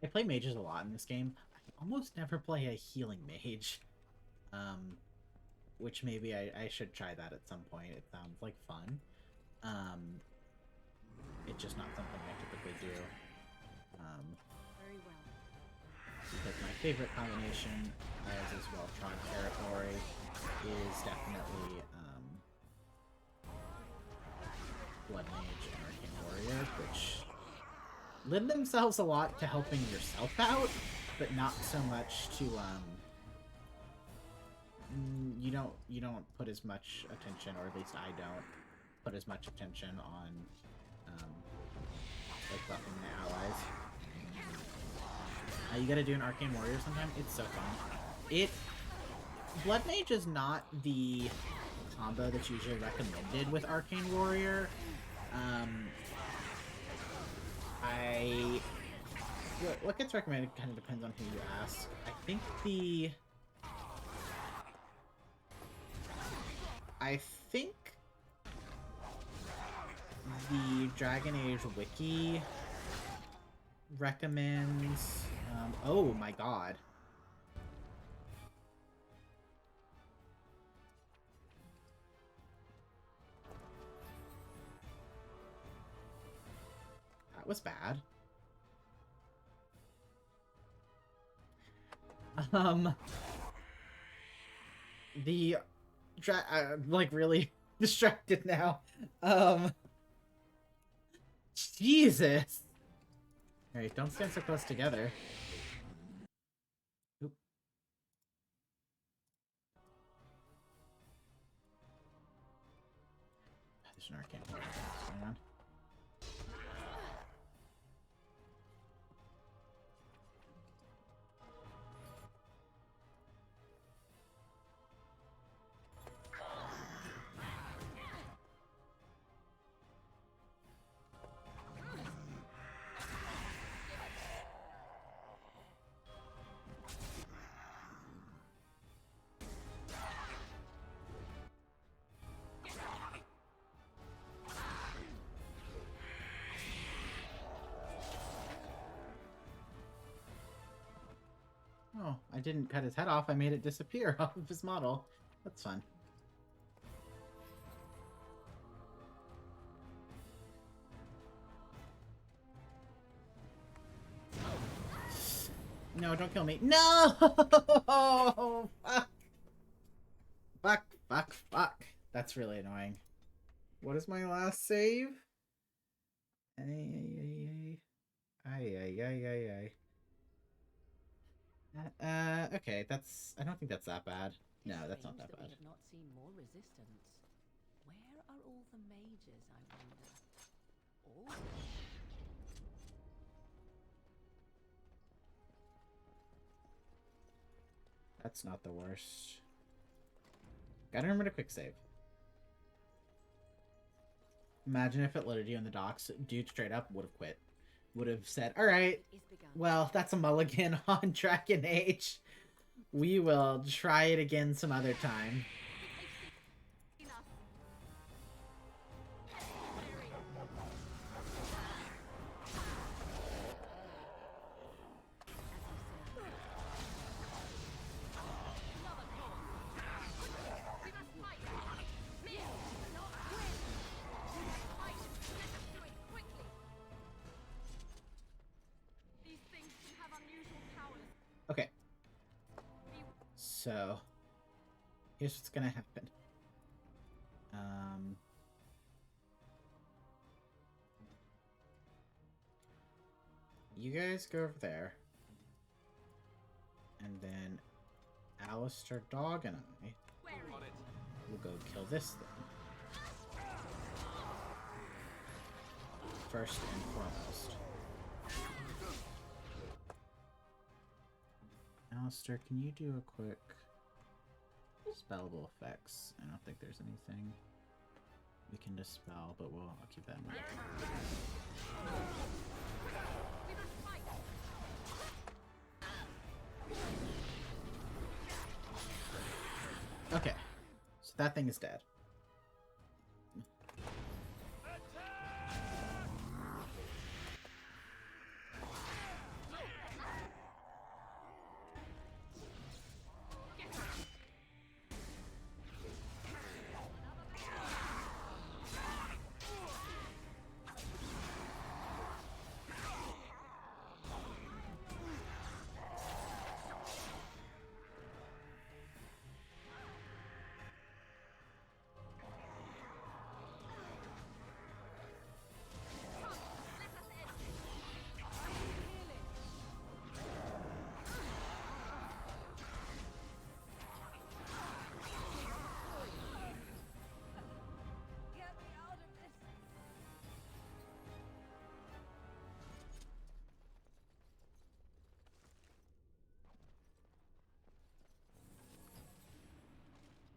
I play mages a lot in this game. I almost never play a healing mage. Which maybe I should try that at some point. It sounds like fun. It's just not something I typically do. Very well. Because my favorite combination as this well-trod territory is definitely Blood Mage and Arcane Warrior, which lend themselves a lot to helping yourself out, but not so much to you don't put as much attention, or at least I don't put as much attention on like buffing the allies. You gotta do an Arcane Warrior sometime. It's so fun. Blood Mage is not the combo that's usually recommended with Arcane Warrior. What gets recommended kind of depends on who you ask. I think the Dragon Age Wiki recommends oh my god. That was bad. Like really distracted now. Jesus. Alright, don't stand so close together. Oop. There's an Arcane Warrior going on. Oh, I didn't cut his head off. I made it disappear off of his model. That's fun. No, don't kill me. No! Fuck. Fuck, fuck, fuck. That's really annoying. What is my last save? Ay, ay, ay, ay, ay, ay. Okay, that's... I don't think that's that bad. No, that's not that bad. We have not seen more resistance. Where are all the mages, I wonder? All That's not the worst. Gotta remember to quick save. Imagine if it loaded you in the docks. Dude straight up would have quit. Would have said, alright, well, that's a mulligan on Dragon Age. We will try it again some other time. Okay. So, here's what's gonna happen. You guys go over there. And then Alistair, Dog, and I will go kill this thing. First and foremost. Alistair, can you do a quick spellable effects? I don't think there's anything we can dispel, but I'll keep that in mind. Okay, so that thing is dead.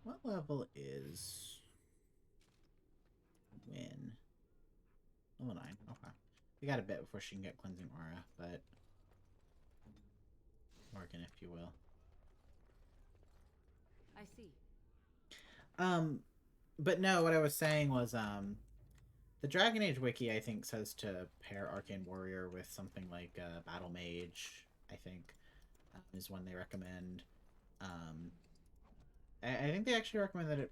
What level is Win? Level 9. Okay. We got a bit before she can get Cleansing Aura, but Morgan, if you will. I see. But no, what I was saying was, the Dragon Age wiki, I think, says to pair Arcane Warrior with something like Battle Mage, I think, is one they recommend. I think they actually recommend that it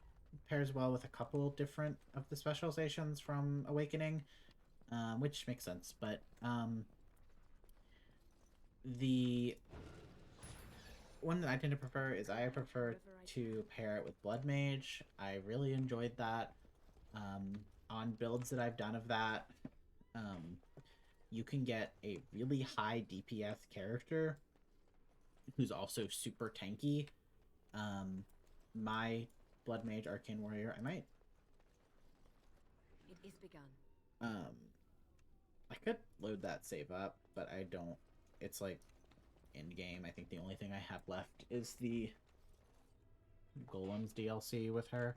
pairs well with a couple different of the specializations from Awakening, which makes sense, but the one that I tend to prefer is I prefer to pair it with Blood Mage. I really enjoyed that. On builds that I've done of that, you can get a really high DPS character who's also super tanky. My Blood Mage Arcane Warrior, I might. It is begun. I could load that save up, but I don't. It's like end game. I think the only thing I have left is the Golems DLC with her.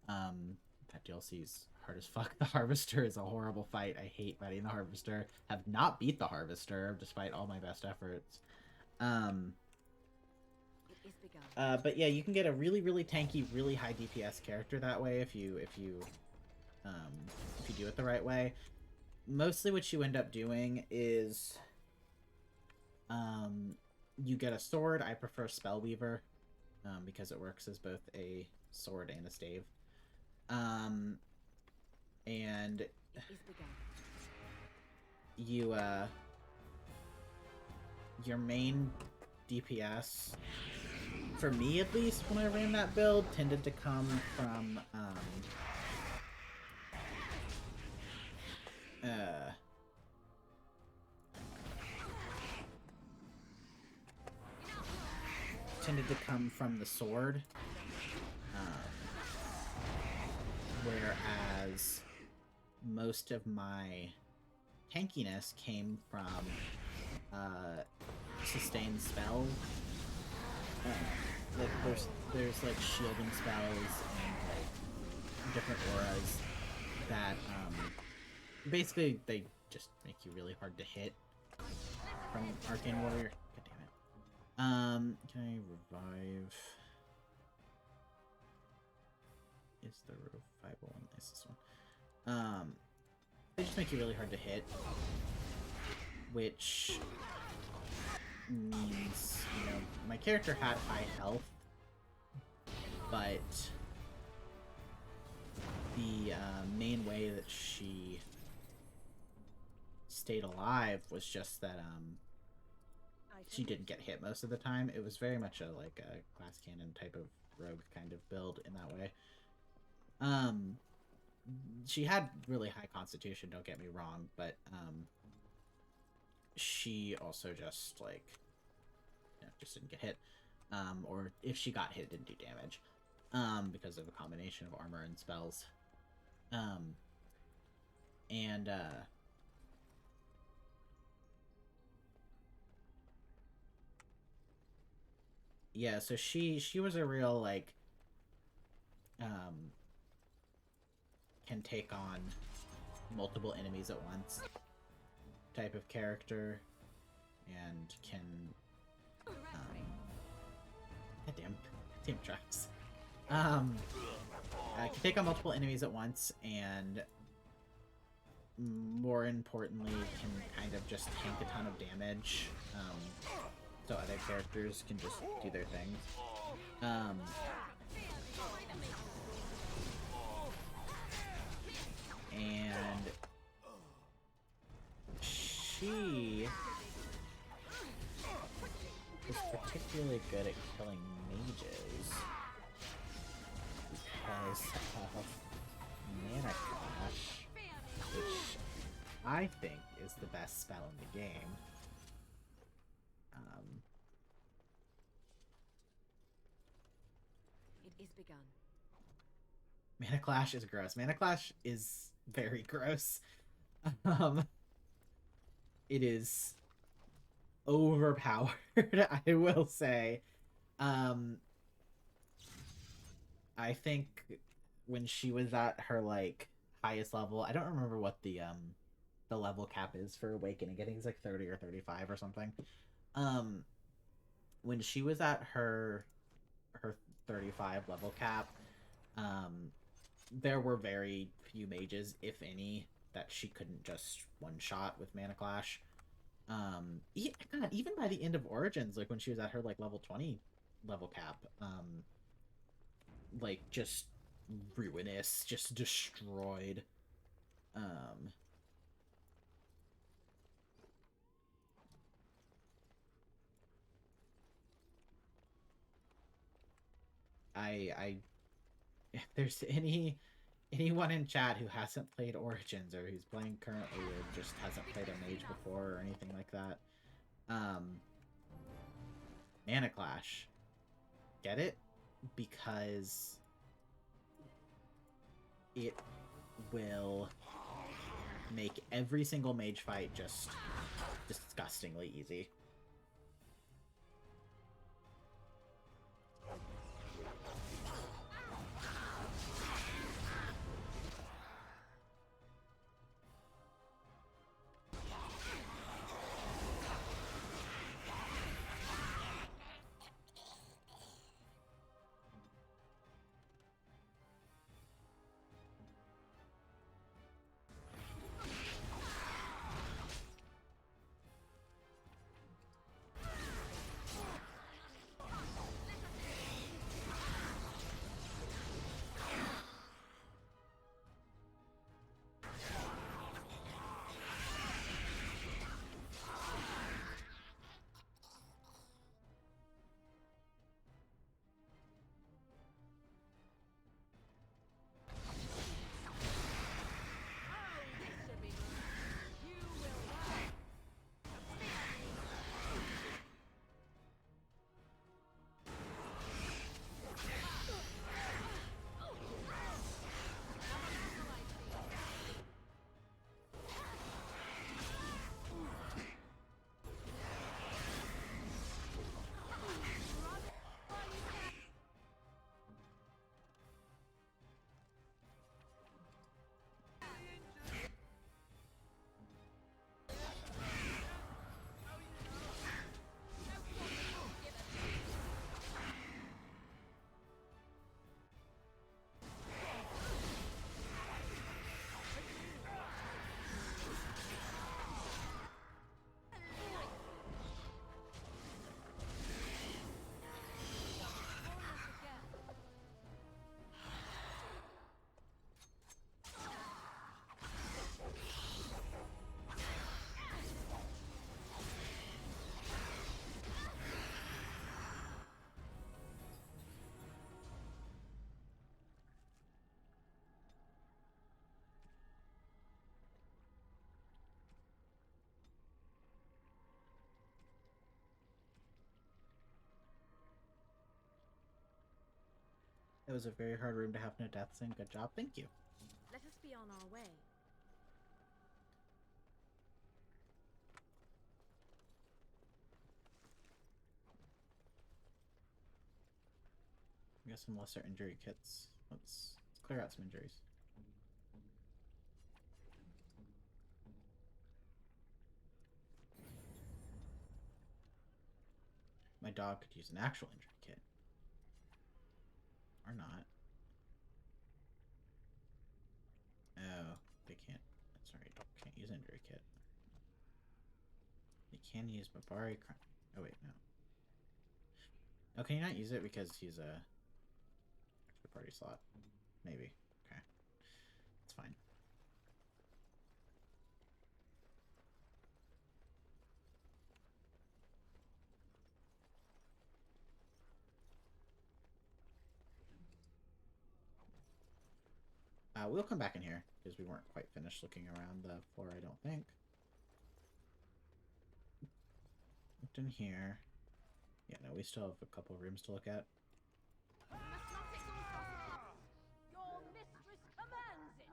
That DLC's hard as fuck. The Harvester is a horrible fight. I hate fighting the Harvester. Have not beat the Harvester despite all my best efforts. But yeah, you can get a really, really tanky, really high DPS character that way if you do it the right way. Mostly what you end up doing is you get a sword. I prefer Spellweaver because it works as both a sword and a stave. And you your main DPS, for me at least, when I ran that build, tended to come from the sword, whereas most of my tankiness came from sustained spell. Like there's like shielding spells and like different auras that basically they just make you really hard to hit from Arcane Warrior. God damn it. Can I revive? Is the revival one? Is this one? They just make you really hard to hit, which means, you know, my character had high health, but the main way that she stayed alive was just that she didn't get hit most of the time. It was very much a glass cannon type of rogue kind of build in that way. She had really high constitution, don't get me wrong, but she also just like, you know, just didn't get hit, or if she got hit, it didn't do damage, because of a combination of armor and spells, yeah, so she was a real like can take on multiple enemies at once type of character, and can damn tracks. Can take on multiple enemies at once, and more importantly, can kind of just tank a ton of damage, so other characters can just do their thing. And she is particularly good at killing mages because of Mana Clash, which I think is the best spell in the game. It is begun. Mana Clash is gross. Mana Clash is very gross. It is overpowered, I will say. I think when she was at her like highest level, I don't remember what the level cap is for Awakening. I think it's like 30 or 35 or something. When she was at her 35 level cap, there were very few mages, if any, that she couldn't just one-shot with Mana Clash. God, even by the end of Origins, like when she was at her like level 20 level cap, like just ruinous, just destroyed. If there's anyone in chat who hasn't played Origins or who's playing currently or just hasn't played a mage before or anything like that, Mana Clash, get it? Because it will make every single mage fight just disgustingly easy. It was a very hard room to have no deaths in. Good job. Thank you. Let us be on our way. We got some lesser injury kits. Let's clear out some injuries. My dog could use an actual injury kit. Or not. Oh, they can't. Sorry, dog can't use injury kit. They can use Babari Crime. Oh wait, no. Oh, can you not use it because he's a extra party slot? Maybe. Okay. It's fine. We'll come back in here, because we weren't quite finished looking around the floor, I don't think. Looked in here. Yeah, no, we still have a couple rooms to look at. Your mistress commands it.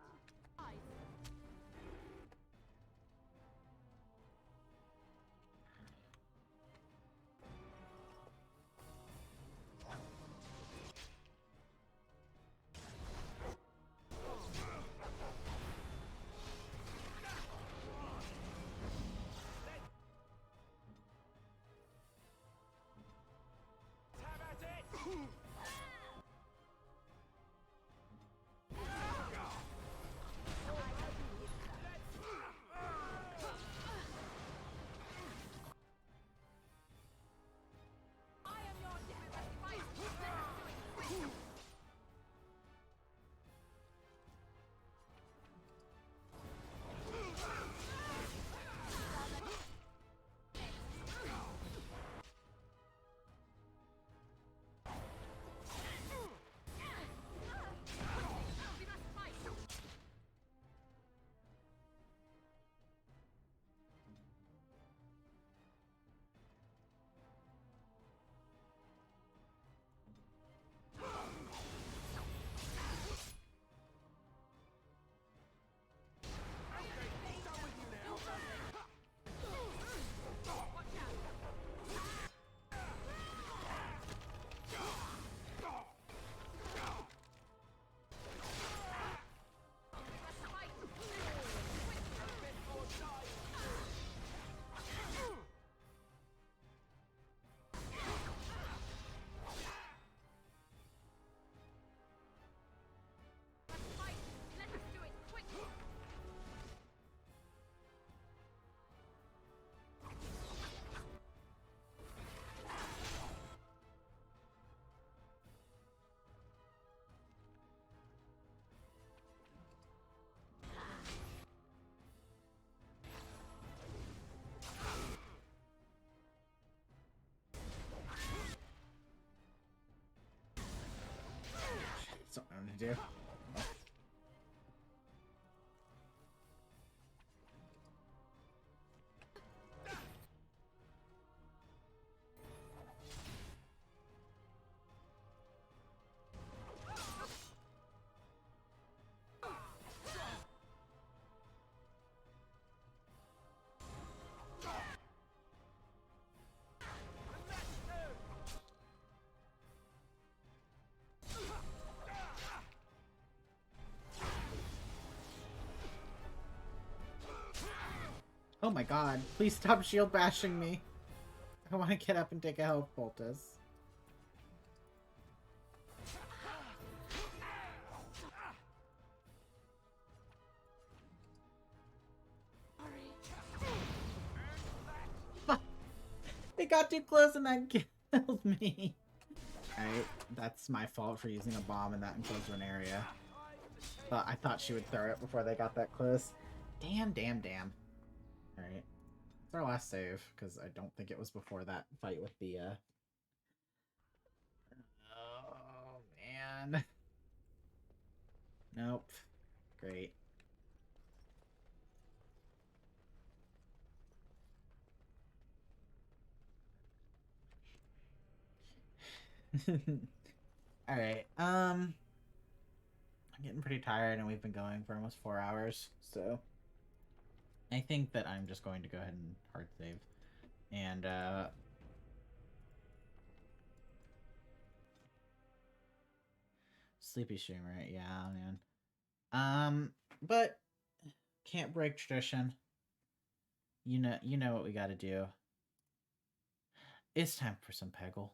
Something I'm gonna do. Oh my god, please stop shield bashing me. I want to get up and take a health poultice. They got too close and that killed me. Alright, that's my fault for using a bomb in that enclosed zone area. But I thought she would throw it before they got that close. Damn, damn, damn. Alright. It's our last save, because I don't think it was before that fight with the, Oh, man. Nope. Great. All right. I'm getting pretty tired, and we've been going for almost 4 hours, so I think that I'm just going to go ahead and hard save, and sleepy streamer. Yeah, man. But can't break tradition. You know what we got to do. It's time for some Peggle.